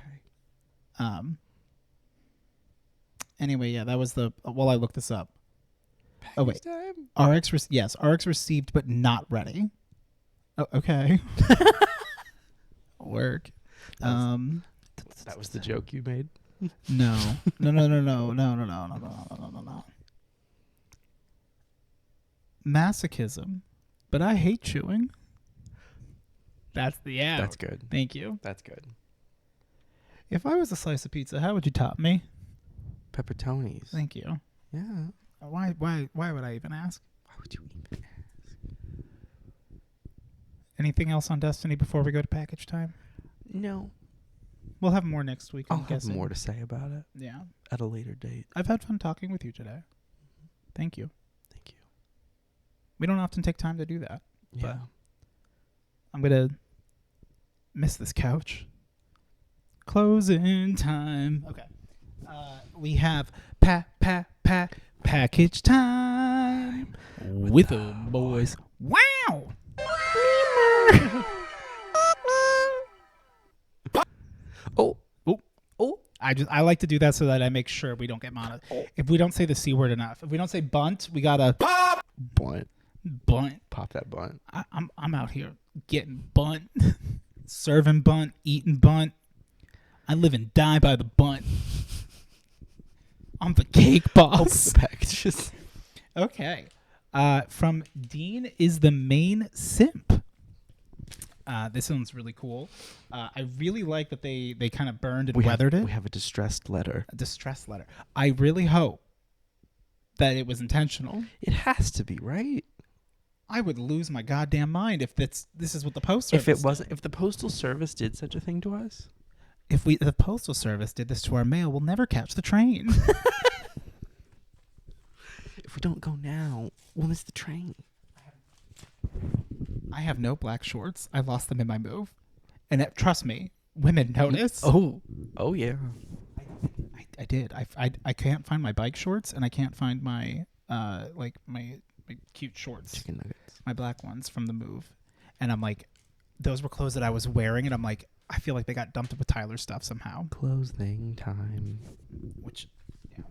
Anyway, yeah, that was the. Well, I looked this up. Package wait. time? RX received but not ready. Oh, okay. Work. That was the joke you made? No. No. Masochism, but I hate chewing. That's the ad. That's good. Thank you. That's good. If I was a slice of pizza, how would you top me? Pepperonis. Thank you. Yeah. Why would I even ask? Why would you even ask? Anything else on Destiny before we go to package time? No. We'll have more next week. I'll have more to say about it. Yeah. At a later date. I've had fun talking with you today. Thank you. Thank you. We don't often take time to do that. Yeah. But I'm going to miss this couch. Closing time. Okay. We have package time with the boys. Wow. Oh. I like to do that so that I make sure we don't get mono. If we don't say the C word enough, if we don't say bunt, we gotta Bunt. Pop that bunt. I'm out here getting bunt, serving bunt, eating bunt. I live and die by the bunt. I'm the cake boss. Packages. Okay. From Dean is the main simp. This one's really cool. I really like that they kind of burned and weathered it. We have a distressed letter. A distressed letter. I really hope that it was intentional. It has to be, right? I would lose my goddamn mind if this is what the Post Service did. If the Postal Service did such a thing to us. If the Postal Service did this to our mail, we'll never catch the train. If we don't go now, we'll miss the train. I have no black shorts. I lost them in my move. And trust me, women notice. Oh yeah. I did. I can't find my bike shorts, and I can't find my my cute shorts, Chicken nuggets. my black ones from the move, and I'm like, those were clothes that I was wearing, and I'm like, I feel like they got dumped with Tyler's stuff somehow. Closing time. Which, yeah.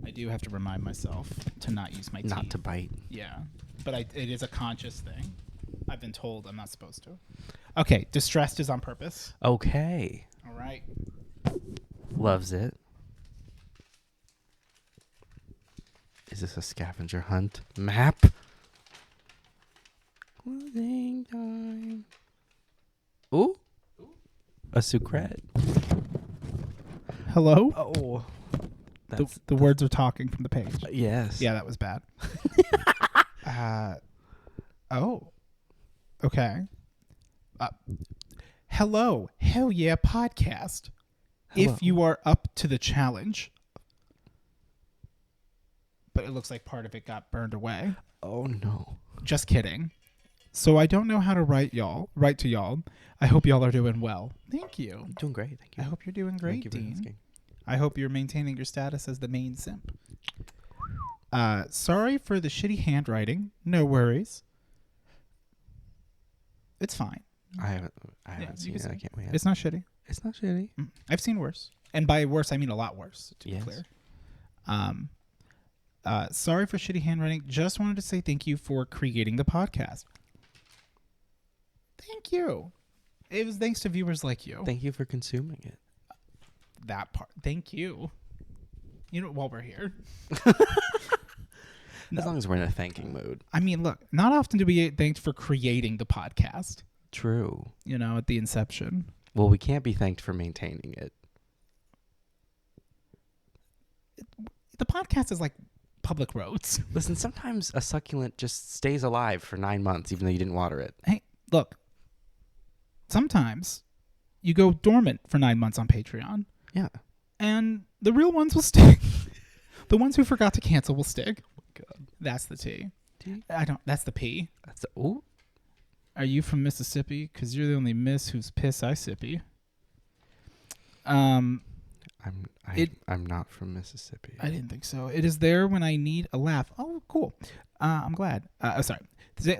I do have to remind myself to not use my teeth. Not to bite. Yeah, but it is a conscious thing. I've been told I'm not supposed to. Okay, distressed is on purpose. Okay. All right. Loves it. Is this a scavenger hunt map? Closing time. Ooh. A secret. Hello? Oh. The words are talking from the page. Yes. Yeah, that was bad. Oh. Okay. Hello. Hell yeah, podcast. Hello. If you are up to the challenge. But it looks like part of it got burned away. Oh no. Just kidding. So I don't know how to write to y'all. I hope y'all are doing well. Thank you. I'm doing great. Thank you. I hope you're doing great, Thank you for Dean. asking. I hope you're maintaining your status as the main simp. Sorry for the shitty handwriting. No worries. It's fine. I haven't seen you it. can I see. can't wait. It's not shitty. It's not shitty. I've seen worse. And by worse, I mean a lot worse, to Yes. be clear. Sorry for shitty handwriting. Just wanted to say thank you for creating the podcast. Thank you. It was thanks to viewers like you. Thank you for consuming it. That part. Thank you. You know, while we're here. As long as we're in a thanking mood. I mean, look, not often do we get thanked for creating the podcast, True. you know, at the inception. Well, we can't be thanked for maintaining it. The podcast is like public roads. Listen, sometimes a succulent just stays alive for 9 months even though you didn't water it. Hey, look, sometimes you go dormant for 9 months on Patreon, Yeah. and the real ones will stick. The ones who forgot to cancel will stick. Oh my God. That's the T. T? That's the P. That's ooh. Are you from Mississippi? Because you're the only miss whose piss I sippy. I'm not from Mississippi. I didn't think so. It is there when I need a laugh. Oh, cool. I'm glad. Sorry.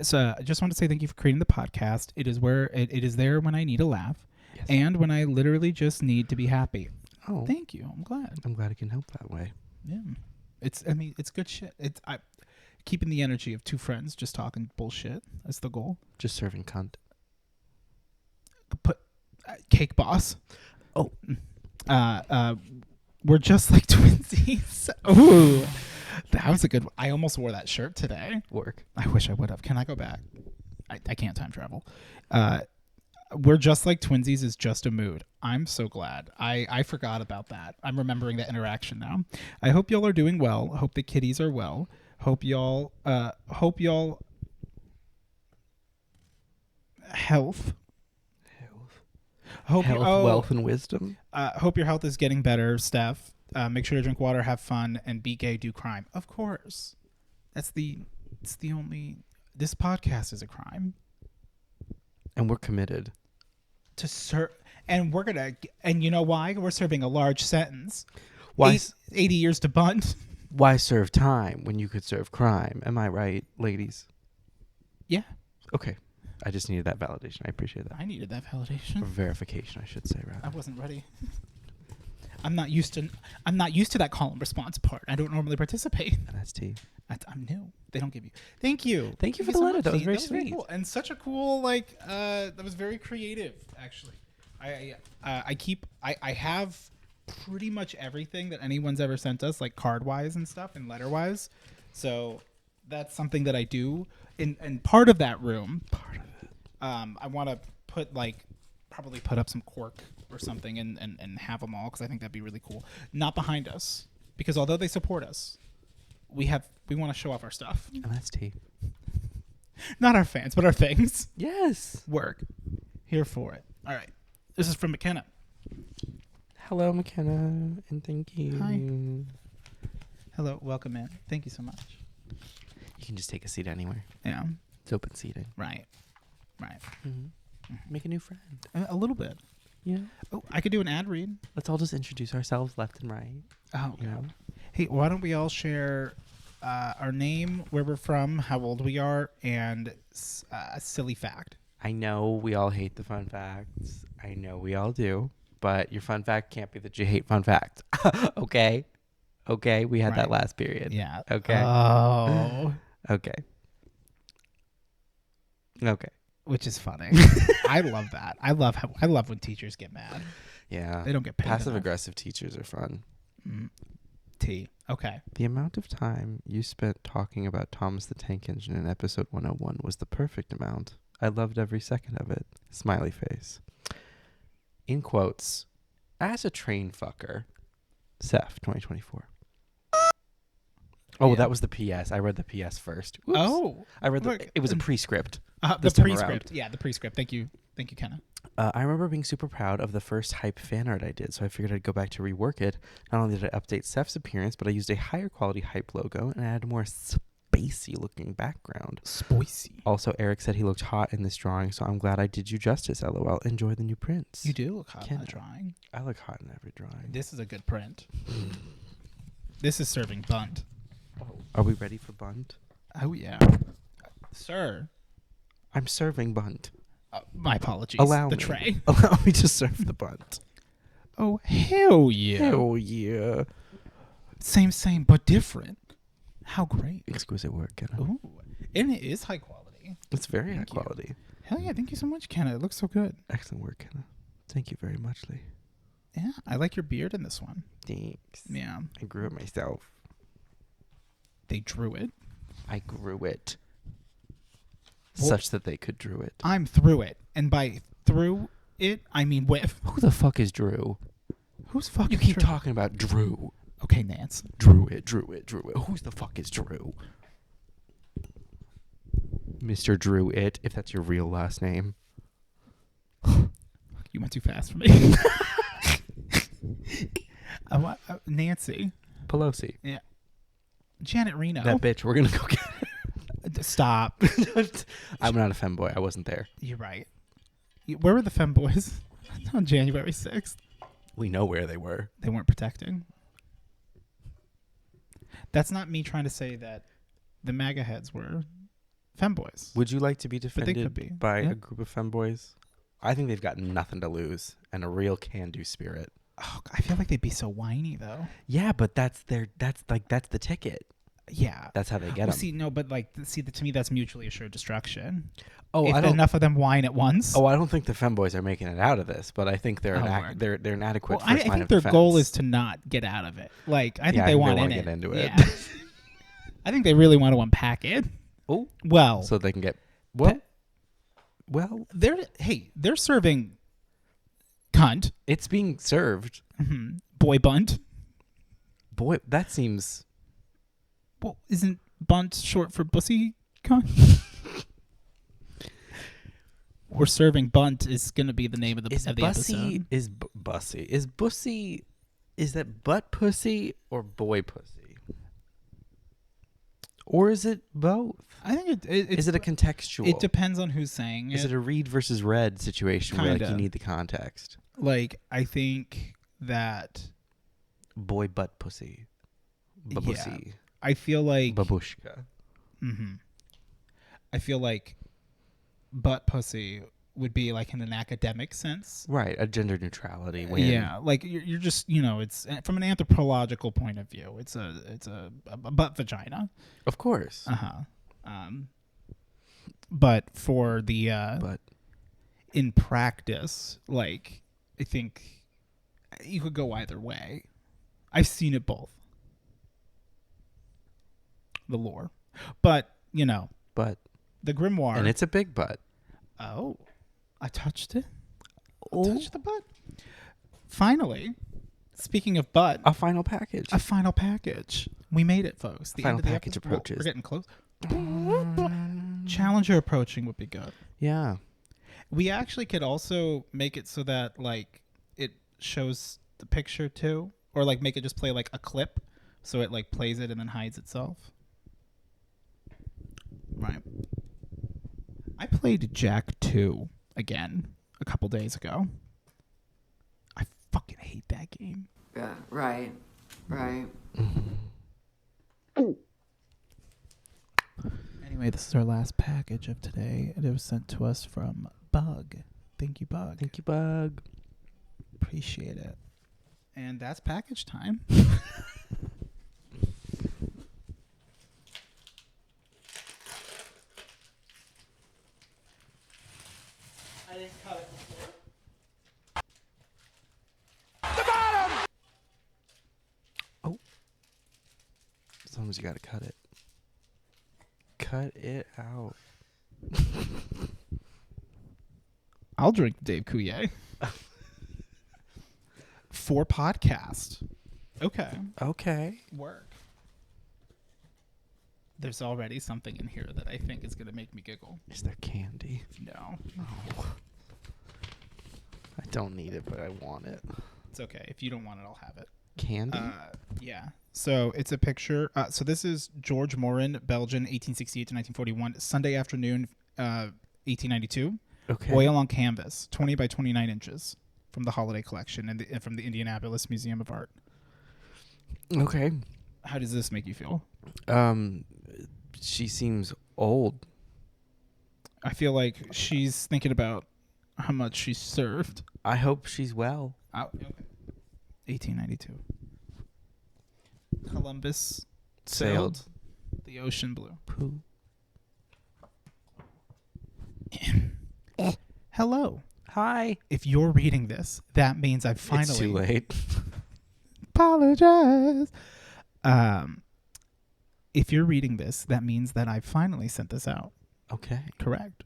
So I just want to say thank you for creating the podcast. It is where it is there when I need a laugh, Yes. and when I literally just need to be happy. Oh, Thank you. I'm glad. I'm glad it can help that way. Yeah. It's good shit. Keeping the energy of two friends just talking bullshit. That's the goal. Just serving cunt. Put Cake Boss. Oh. We're just like twinsies. Ooh. That was a good one. I almost wore that shirt today. Work. I wish I would have. Can I go back? I can't time travel. We're just like twinsies is just a mood. I'm so glad. I forgot about that. I'm remembering that interaction now. I hope y'all are doing well. Hope the kitties are well. Hope y'all health. Hope Health, wealth, and wisdom. hope your health is getting better, Steph. Make sure to drink water, have fun, and be gay, do crime. Of course. It's the only... This podcast is a crime. And we're committed. And we're going to... And you know why? We're serving a large sentence. Why 80 years to Bunt. why serve time when you could serve crime? Am I right, ladies? Yeah. Okay. I just needed that validation. I appreciate that. I needed that Or validation. verification, I should say, rather. I wasn't ready. I'm not used to that call and response part. I don't normally participate. And that's T. I'm new. They don't give you. Thank you. Thank you for so the letter. much, That was Dean. very That was very sweet. cool. And such a cool that was very creative actually. I have pretty much everything that anyone's ever sent us, like card wise and stuff and letter wise. So that's something that I do. In part of that room, I want to probably put up some cork or something and have them all because I think that'd be really cool. Not behind us, because although they support us, we want to show off our stuff. And that's T. Not our fans, but our things. Yes. Work. Here for it. All right. This is from McKenna. Hello, McKenna, and thank you. Hi. Hello. Welcome in. Thank you so much. You can just take a seat anywhere. Yeah. It's open seating. Right. Make a new friend. A little bit. Yeah. Oh, I could do an ad read. Let's all just introduce ourselves left and right. Oh, You know? Hey, why don't we all share our name, where we're from, how old we are, and a silly fact. I know we all hate the fun facts. I know we all do. But your fun fact can't be that you hate fun facts. Okay? Okay? We had that Right. last period. Yeah. Okay? Oh. Okay. Okay. Which is funny. I love that. I love when teachers get mad. Yeah. They don't get paid Passive enough. aggressive teachers are fun. T. Okay. The amount of time you spent talking about Thomas the Tank Engine in episode 101 was the perfect amount. I loved every second of it. Smiley face. In quotes, as a train fucker, Seph, 2024. Oh, Yeah. that was the PS. I read the PS first. Whoops. Oh. I read look. it was a prescript. The this time around. prescript. Yeah, the prescript. Thank you, Kenna. I remember being super proud of the first hype fan art I did, so I figured I'd go back to rework it. Not only did I update Seph's appearance, but I used a higher quality hype logo and added a more spacey looking background. Spicy. Also, Erik said he looked hot in this drawing, so I'm glad I did you justice, lol. Enjoy the new prints. You do look hot in Kenna. the drawing. I look hot in every drawing. This is a good print. This is serving Bunt. Are we ready for Bunt? Oh, yeah. Sir. I'm serving Bunt. My apologies. Allow the me. tray. Allow me to serve the Bunt. Oh, hell yeah. Hell yeah. Same, but different. How great. Exquisite work, Kenna. Ooh. And it is high quality. It's very high Thank you. quality. Hell yeah, thank you so much, Kenna. It looks so good. Excellent work, Kenna. Thank you very much, Lee. Yeah, I like your beard in this one. Thanks. Yeah. I grew it myself. They drew it. I grew it. Well- Such that they could drew it. I'm through it. And by through it, I mean with. Who the fuck is Drew? Who's fucking You keep Drew? talking about Drew. Okay, Nance. Drew it. Who's the fuck is Drew? Mr. Drew it, if that's your real last name. You went too fast for me. Nancy. Pelosi. Yeah. Janet Reno. That bitch. We're gonna go get Stop. I'm not a femboy. I wasn't there. You're right. Where were the femboys on January 6th? We know where they were. They weren't protecting. That's not me trying to say that the MAGA heads were femboys. Would you like to be But they could defended be. by Yeah. a group of femboys? I think they've got nothing to lose and a real can-do spirit. Oh, I feel like they'd be so whiny though. Yeah, but that's the ticket. Yeah. That's how they get Well, them. see, no, but to me, that's mutually assured destruction. Oh, if I don't. enough of them whine at once. Oh, I don't think the femboys are making it out of this, but I think they're word. they're an adequate Well, I first line think of their defense. goal is to not get out of it. Like, I think Yeah, I they think want they in wanna it. get into it. Yeah. I think they really want to unpack it. Oh, Well, so they can get well. they're serving cunt, It's being served. boy bunt. Boy, that seems. Well, isn't bunt short for bussy cunt? We're serving bunt is going to be the name of the Is episode. bussy bussy is bussy? Is that butt pussy or boy pussy? Or is it both? I think Is it a contextual? It depends on who's saying Is it a read versus read situation where like you Kinda. need the context? Like, I think that Boy butt pussy. Babussy. I feel like Babushka. I feel like butt pussy would be like in an academic sense. Right, a gender neutrality. When Yeah, like you're just it's from an anthropological point of view. It's a butt vagina. Of course. But for the But in practice, like I think you could go either way. I've seen it both. The lore, but the grimoire, and it's a big butt. Oh, I touched it. Touched the butt. Finally, speaking of butt, A final package. a final package. We made it, folks. The Final end of the package episode. approaches. We're getting close. Challenger approaching would be good. Yeah. We actually could also make it so that like it shows the picture too, or like make it just play like a clip, so it like plays it and then hides itself. Right. I played Jack 2 again a couple days ago. fucking hate that game. Right. Anyway, this is our last package of today. It was sent to us from Bug. Thank you, Bug. Thank you, Bug. Appreciate it. And that's package time. I didn't cut it before. The bottom! Sometimes you gotta cut it. Cut it out. I'll drink Dave Coulier. For podcast. Okay. Work. There's already something in here that I think is going to make me giggle. Is there candy? No. Oh. I don't need it, but I want it. It's okay. If you don't want it, I'll have it. Candy? Yeah. So it's a picture. So this is George Morin, Belgian, 1868 to 1941. Sunday afternoon, 1892. Okay. Oil on canvas, 20 by 29 inches, from the holiday collection and from the Indianapolis Museum of Art. Okay. How does this make you feel? She seems old. I feel like she's thinking about how much she served. I hope she's well. Okay. 1892. Columbus Sailed. the ocean blue. Pooh. Hello. Hi. If you're reading this, that means I've finally... It's too late. Apologize. If you're reading this, that means that I've finally sent this out. Okay. Correct.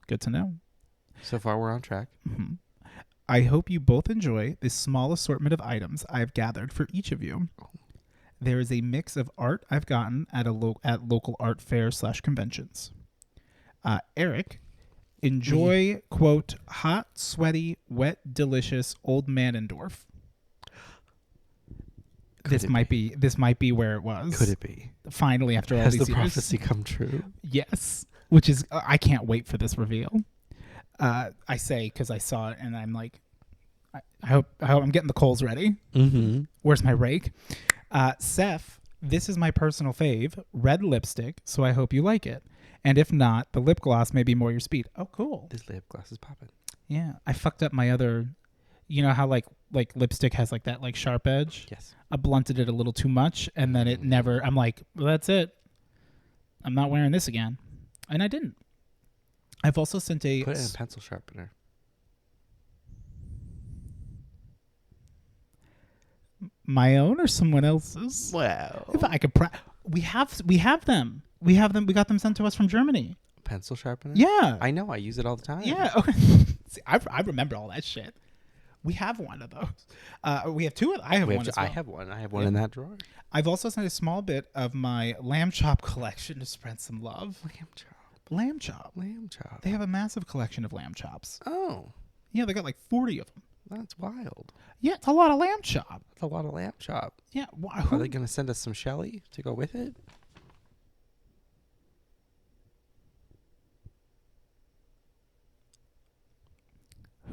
Good to know. So far, we're on track. Mm-hmm. I hope you both enjoy this small assortment of items I've gathered for each of you. There is a mix of art I've gotten at local art fairs / conventions. Erik, enjoy, quote, hot, sweaty, wet, delicious old Manendorf. This might be where it was. Could it be? Finally, after all Has these the years. prophecy come true? Yes. Which is, I can't wait for this reveal. I say because I saw it and I'm like, I hope I'm getting the coals ready. Mm-hmm. Where's my rake? Seph, this is my personal fave, red lipstick, so I hope you like it. And if not, the lip gloss may be more your speed. Oh, cool. This lip gloss is popping. Yeah. I fucked up my other, you know how like lipstick has like that like sharp edge? Yes. I blunted it a little too much and then it never, I'm like, well, that's it. I'm not wearing this again. And I didn't. I've also sent a... Put it in a pencil sharpener. My own or someone else's? Well. If I could... We have them. We got them sent to us from Germany. Pencil sharpener? Yeah. I know. I use it all the time. Yeah. Okay. See, I remember all that shit. We have one of those. We have two. I have one as well. I have one. I have one in that drawer. I've also sent a small bit of my lamb chop collection to spread some love. Lamb chop. They have a massive collection of lamb chops. Oh. Yeah, they got like 40 of them. That's wild. Yeah, it's a lot of lamb chop. That's a lot of lamb chop. Yeah. Are they going to send us some Shelly to go with it?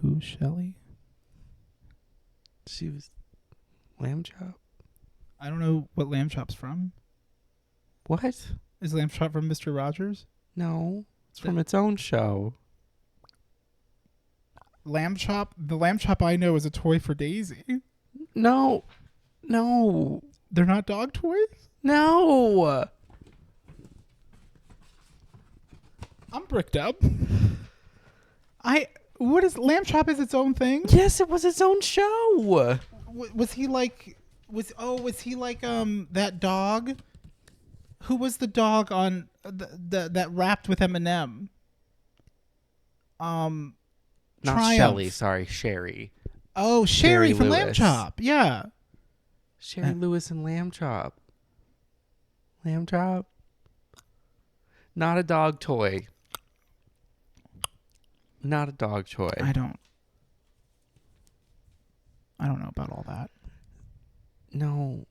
Who's Shelly? She was lamb chop. I don't know what lamb chop's from. What? Is lamb chop from Mr. Rogers? No. It's from its own show. Lamb chop? The lamb chop I know is a toy for Daisy. No. They're not dog toys? No. I'm bricked up. What is lamb chop? Is its own thing? Yes, it was its own show. Was he like that dog? Who was the dog on that rapped with Eminem? Not Triumph. Shelly, sorry, Sherry. Oh, Sherry from Lamb Lewis. Chop. Yeah. Sherry Lewis and Lamb Chop. Lamb Chop. Not a dog toy. Not a dog toy. I don't know about all that. No.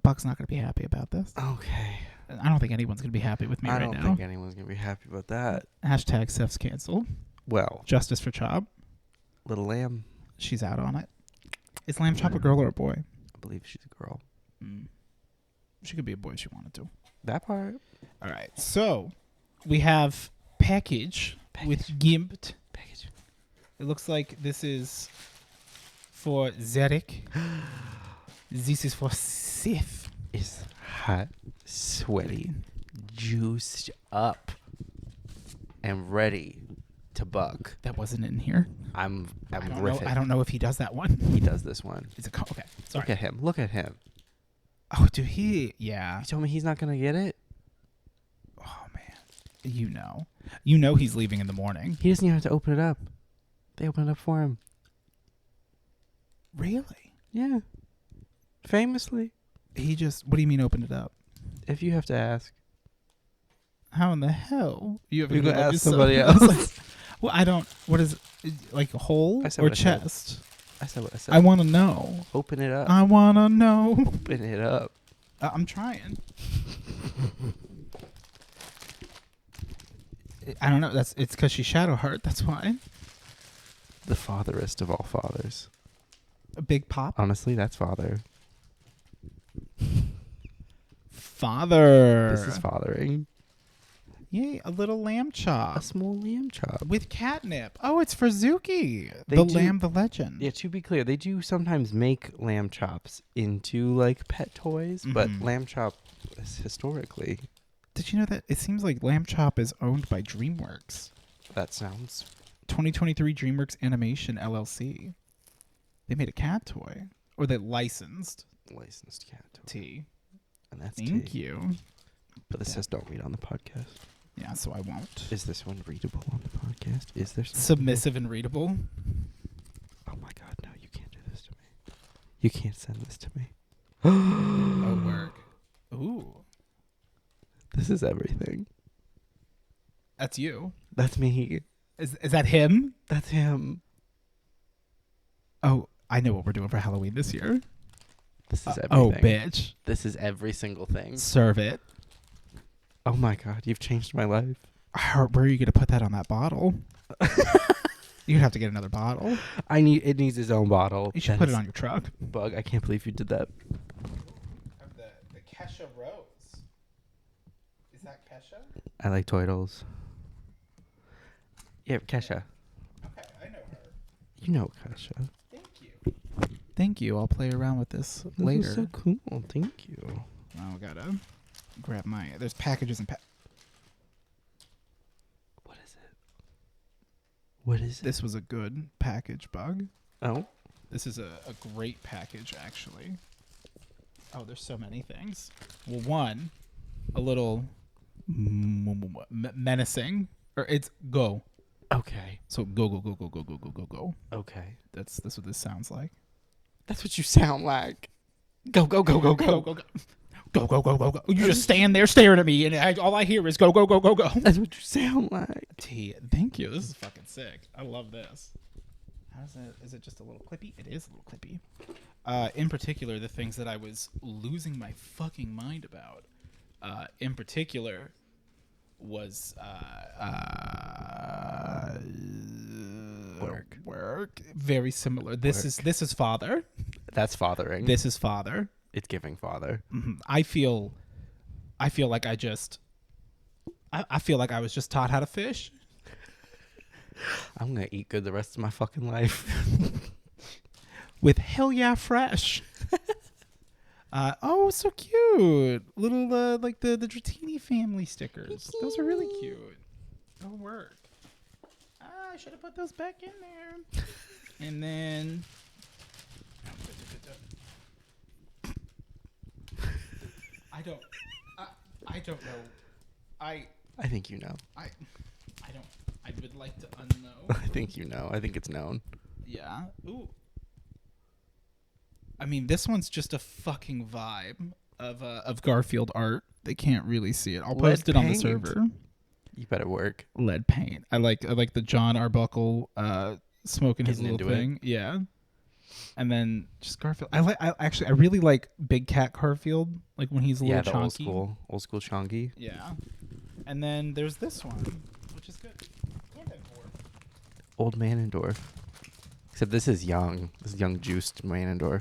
Buck's not going to be happy about this. Okay. I don't think anyone's going to be happy with me I right don't now. think anyone's going to be happy about that. Hashtag Seph's canceled. Well, Justice for Chop. Little lamb. She's out on it. Is Lamb Chop a girl or a boy? I believe she's a girl. She could be a boy if she wanted to. That part. All right. So we have package. With gimped. Package. It looks like this is for Erik. This is for Seph. It's hot, sweaty, juiced up, and ready to buck. That wasn't in here. I'm I riffing. don't know if he does that one. He does this one. Is it okay? Sorry. Look at him. Look at him. Oh, dude, yeah. You told me he's not gonna get it. Oh man, you know he's leaving in the morning. He doesn't even have to open it up. They open it up for him. Really? Yeah. Famously. He just. What do you mean open it up? If you have to ask. How in the hell you have You to go ask somebody else. Well, I don't. What is it? Like a hole I said or what I said. chest? I said what I said. I want to know. Open it up. I want to know. Open it up. I'm trying. I don't know. It's because she's Shadowheart. That's why. The fatherest of all fathers. A big pop. Honestly, that's father. Father. This is fathering. Yay, a little lamb chop. A small lamb chop. With catnip. Oh, it's for Zuki. They The do- lamb, the legend. Yeah, to be clear, they do sometimes make lamb chops into like pet toys, but Mhm. lamb chop is historically. Did you know that it seems like Lamb Chop is owned by DreamWorks? That sounds 2023 DreamWorks Animation LLC. They made a cat toy. Or they licensed licensed cat toy. T. And that's Thank tea. you. But this says don't read on the podcast. Yeah, so I won't. Is this one readable on the podcast? Is there something? Submissive and readable. Oh my god, no, you can't do this to me. You can't send this to me. Oh, work. Ooh. This is everything. That's you. That's me. Is that him? That's him. Oh, I know what we're doing for Halloween this year. This is everything. Oh, bitch. This is every single thing. Serve it. Oh my god, you've changed my life. Where are you going to put that on that bottle? You'd have to get another bottle. It needs its own bottle. You should put it on your truck. Bug, I can't believe you did that. The Kesha Rose. Is that Kesha? I like turtles. Yeah, Kesha. Okay, I know her. You know Kesha. Thank you. Thank you. I'll play around with this This later. is so cool. Thank you. Now I gotta grab my. There's packages and What is it? What is it? This was a good package, Bug. Oh. This is a great package, actually. Oh, there's so many things. Well, one, a little menacing, or it's go. Okay. So go go go go go go go go go. Okay. That's what this sounds like. That's what you sound like. Go, go, go, go, Go go. go go. Go go go go go. You just stand there staring at me, and all I hear is go go go go go. That's what you sound like. T, thank you. This is fucking sick. I love this. How's it? Is it just a little clippy? It is a little clippy. In particular, the things that I was losing my fucking mind about. In particular, was work. Very similar. This is father. That's fathering. This is father. It's giving father. Mm-hmm. I feel like I feel like I was just taught how to fish. I'm gonna eat good the rest of my fucking life. With Hell Yeah Fresh. Oh, so cute. Little, like the Dratini family stickers. Those are really cute. They'll work. I should have put those back in there. And then... I don't know. I think you know. I would like to unknow. I think you know. I think it's known. Yeah. Ooh. I mean, this one's just a fucking vibe of Garfield art. They can't really see it. I'll post it on the server. You better work. Lead paint. I like the John Arbuckle smoking his Getting little into it. thing. Yeah. And then just Garfield. I really like Big Cat Garfield, like when he's a little the chunky. old school chunky. Yeah. And then there's this one, which is good. Old Man and Dwarf. Except this is young. This is young juiced Manendorf.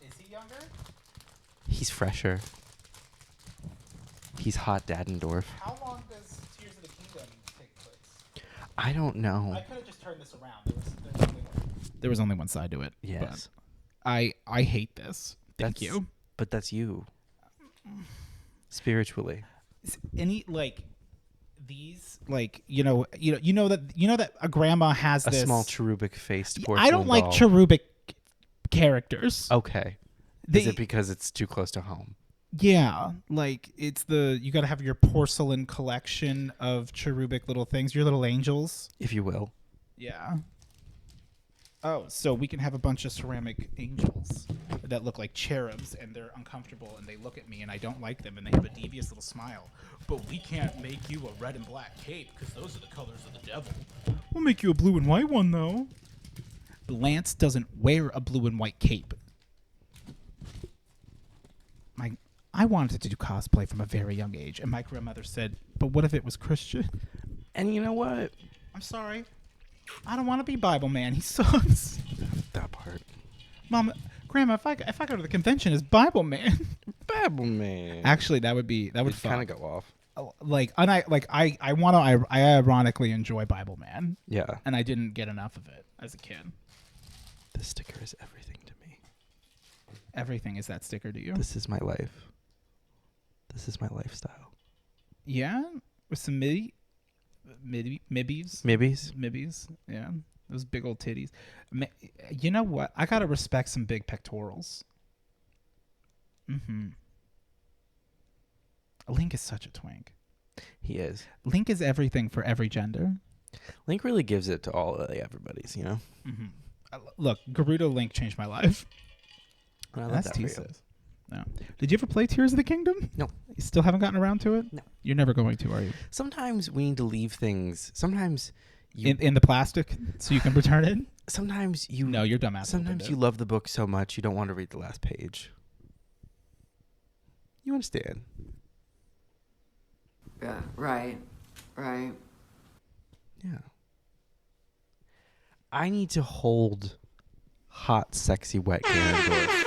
Is he younger? He's fresher. He's hot Daddendorf. How long does Tears of the Kingdom take place? I don't know. I could have just turned this around. There was only one side to it. Yes. But I hate this. Thank you. But that's you. Spiritually. Any like these like you know that a grandma has A this small cherubic faced porcelain I don't like doll. cherubic characters. Okay. Is it because it's too close to home? Yeah, like it's you got to have your porcelain collection of cherubic little things, your little angels, if you will. Yeah. Oh, so we can have a bunch of ceramic angels that look like cherubs, and they're uncomfortable, and they look at me, and I don't like them, and they have a devious little smile. But we can't make you a red and black cape, because those are the colors of the devil. We'll make you a blue and white one, though. Lance doesn't wear a blue and white cape. I wanted to do cosplay from a very young age, and my grandmother said, but what if it was Christian? And you know what? I'm sorry. I don't want to be Bible man. He sucks. That part. Mom, Grandma, if I go to the convention as Bible man. Bible man. Actually, that would kind of go off. I ironically enjoy Bible man. Yeah. And I didn't get enough of it as a kid. This sticker is everything to me. Everything is that sticker to you? This is my life. This is my lifestyle. Yeah? With some mibbies? Mibbies? Yeah. Those big old titties. You know what? I gotta respect some big pectorals. Mm-hmm. Link is such a twink. He is. Link is everything for every gender. Link really gives it to all everybody's, you know? Mm-hmm. Look, Gerudo Link changed my life. I love That's that for you. T-says. No. Did you ever play Tears of the Kingdom? No. You still haven't gotten around to it? No. You're never going to, are you? Sometimes we need to leave things. Sometimes you... In the plastic so you can return it? Sometimes you... No, you're dumbass. Sometimes you love the book so much you don't want to read the last page. You understand? Yeah, right. Right. Yeah. I need to hold hot, sexy, wet Ganondorf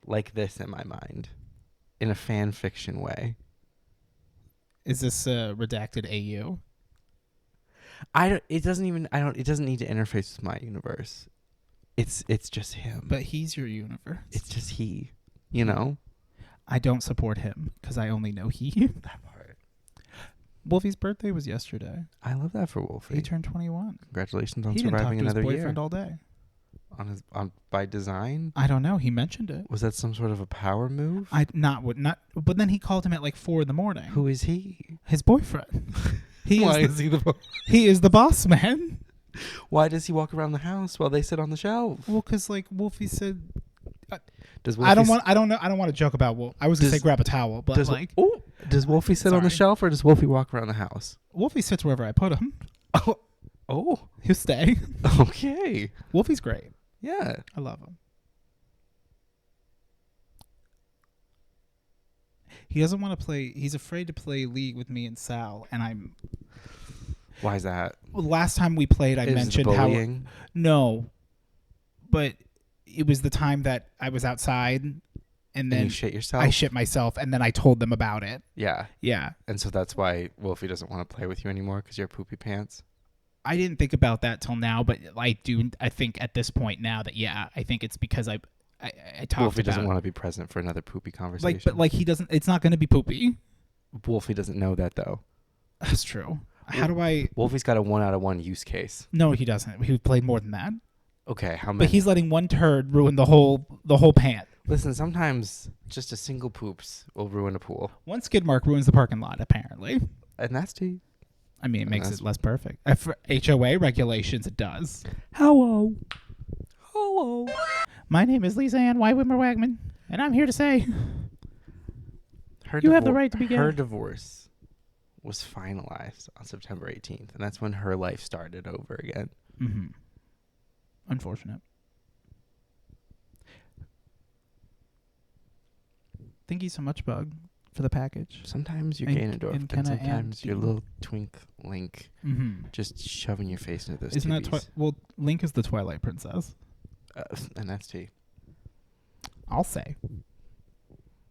like this in my mind, in a fan fiction way. Is this redacted AU? It doesn't need to interface with my universe. It's just him. But he's your universe. It's just he, you know? I don't support him because I only know he. That part. Wolfie's birthday was yesterday. I love that for Wolfie. He turned 21. Congratulations on He didn't talk surviving to his another boyfriend year. all day. By design? I don't know. He mentioned it. Was that some sort of a power move? But then he called him at like 4 a.m. Who is he? His boyfriend. Why is he the boss? He is the boss man. Why does he walk around the house while they sit on the shelf? Well, because like Wolfie said, Does Wolfie I don't want to joke about Wolf. I was gonna say grab a towel, but does Wolfie sit on the Sorry. shelf or does Wolfie walk around the house? Wolfie sits wherever I put him. Oh, He'll stay. okay. Wolfie's great. Yeah. I love him. He doesn't want to play. He's afraid to play League with me and Sal, and Why is that? last time we played, I Is it mentioned bullying? No, but it was the time that I was outside, and then you shit yourself? I shit myself, and then I told them about it. Yeah. Yeah. And so that's why Wolfie doesn't want to play with you anymore because you're poopy pants? I didn't think about that till now, but I do. I think at this point now that I think it's because I talked Wolfie about doesn't it. want to be present for another poopy conversation. But he doesn't. It's not going to be poopy. Wolfie doesn't know that though. That's true. How do I? Wolfie's got a 1 out of 1 use case. No, he doesn't. He played more than that. Okay, how many? But he's letting one turd ruin the whole pant. Listen, sometimes just a single poops will ruin a pool, One skid mark ruins the parking lot. Apparently, and that's tea. I mean, it makes that's- it less perfect. For HOA regulations, it does. Hello. My name is Lisa Ann Wimmer Wagman, and I'm here to say Her You have the right to be Her gay. divorce was finalized on September 18th, and that's when her life started over again. Mm-hmm. Unfortunate. Thank you so much, Bug, for the package. Sometimes you're And- Ganondorf, and and Kenna and sometimes you're Dean. little twink Link, Mm-hmm. just shoving your face into those Isn't TVs. that well? Link is the Twilight Princess. And that's T. I'll say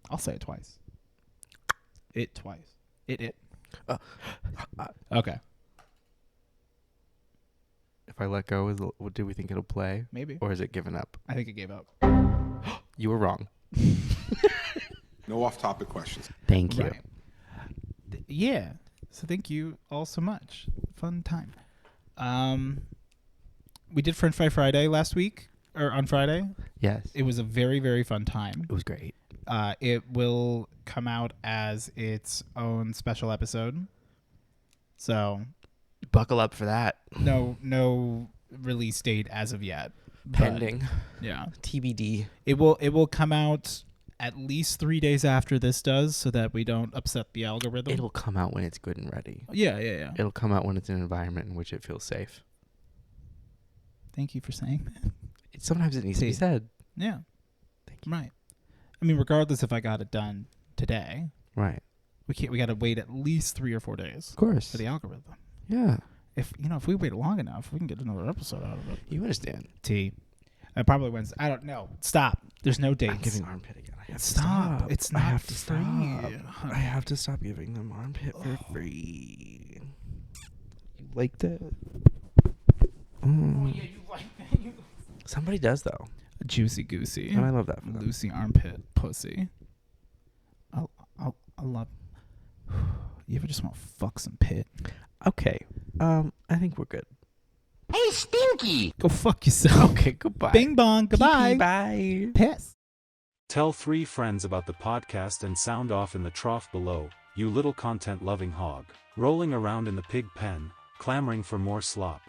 it twice. It twice. It. Okay, If I let go, do we think it'll play, maybe. or is it given up? I think it gave up. You were wrong. No off-topic questions. Thank you. Right. Yeah. So thank you all so much. Fun time. We did French Fry Friday last week, or on Friday. Yes, It was a very, very fun time. it was great. It will come out as its own special episode. So Buckle up for that. no release date as of yet. but, Pending. yeah. TBD. It will come out at least 3 days after this does, so that we don't upset the algorithm. It'll come out when it's good and ready. Yeah. It'll come out when it's in an environment in which it feels safe. Thank you for saying that. Sometimes it needs to be said. Yeah. Thank you. Right. I mean, regardless if I got it done today, Right. we got to wait at least 3 or 4 days Of course. for the algorithm. Yeah. If we wait long enough, we can get another episode out of it. You understand. Probably Wednesday. I don't know. Stop. There's no dates. I'm giving armpit again. I have Stop. to stop. It's I not have to free. stop. I have to stop giving them armpit for free. You liked it? Oh, yeah, you like that. Somebody does though, Juicy goosey. and I love that for them. Lucy armpit pussy. I love. You ever just want to fuck some pit? Okay. I think we're good. Hey, Stinky! Go fuck yourself. Okay. Goodbye. Bing bong. Goodbye. Bye. Piss. Tell 3 friends about the podcast and sound off in the trough below, you little content-loving hog, rolling around in the pig pen, clamoring for more slop.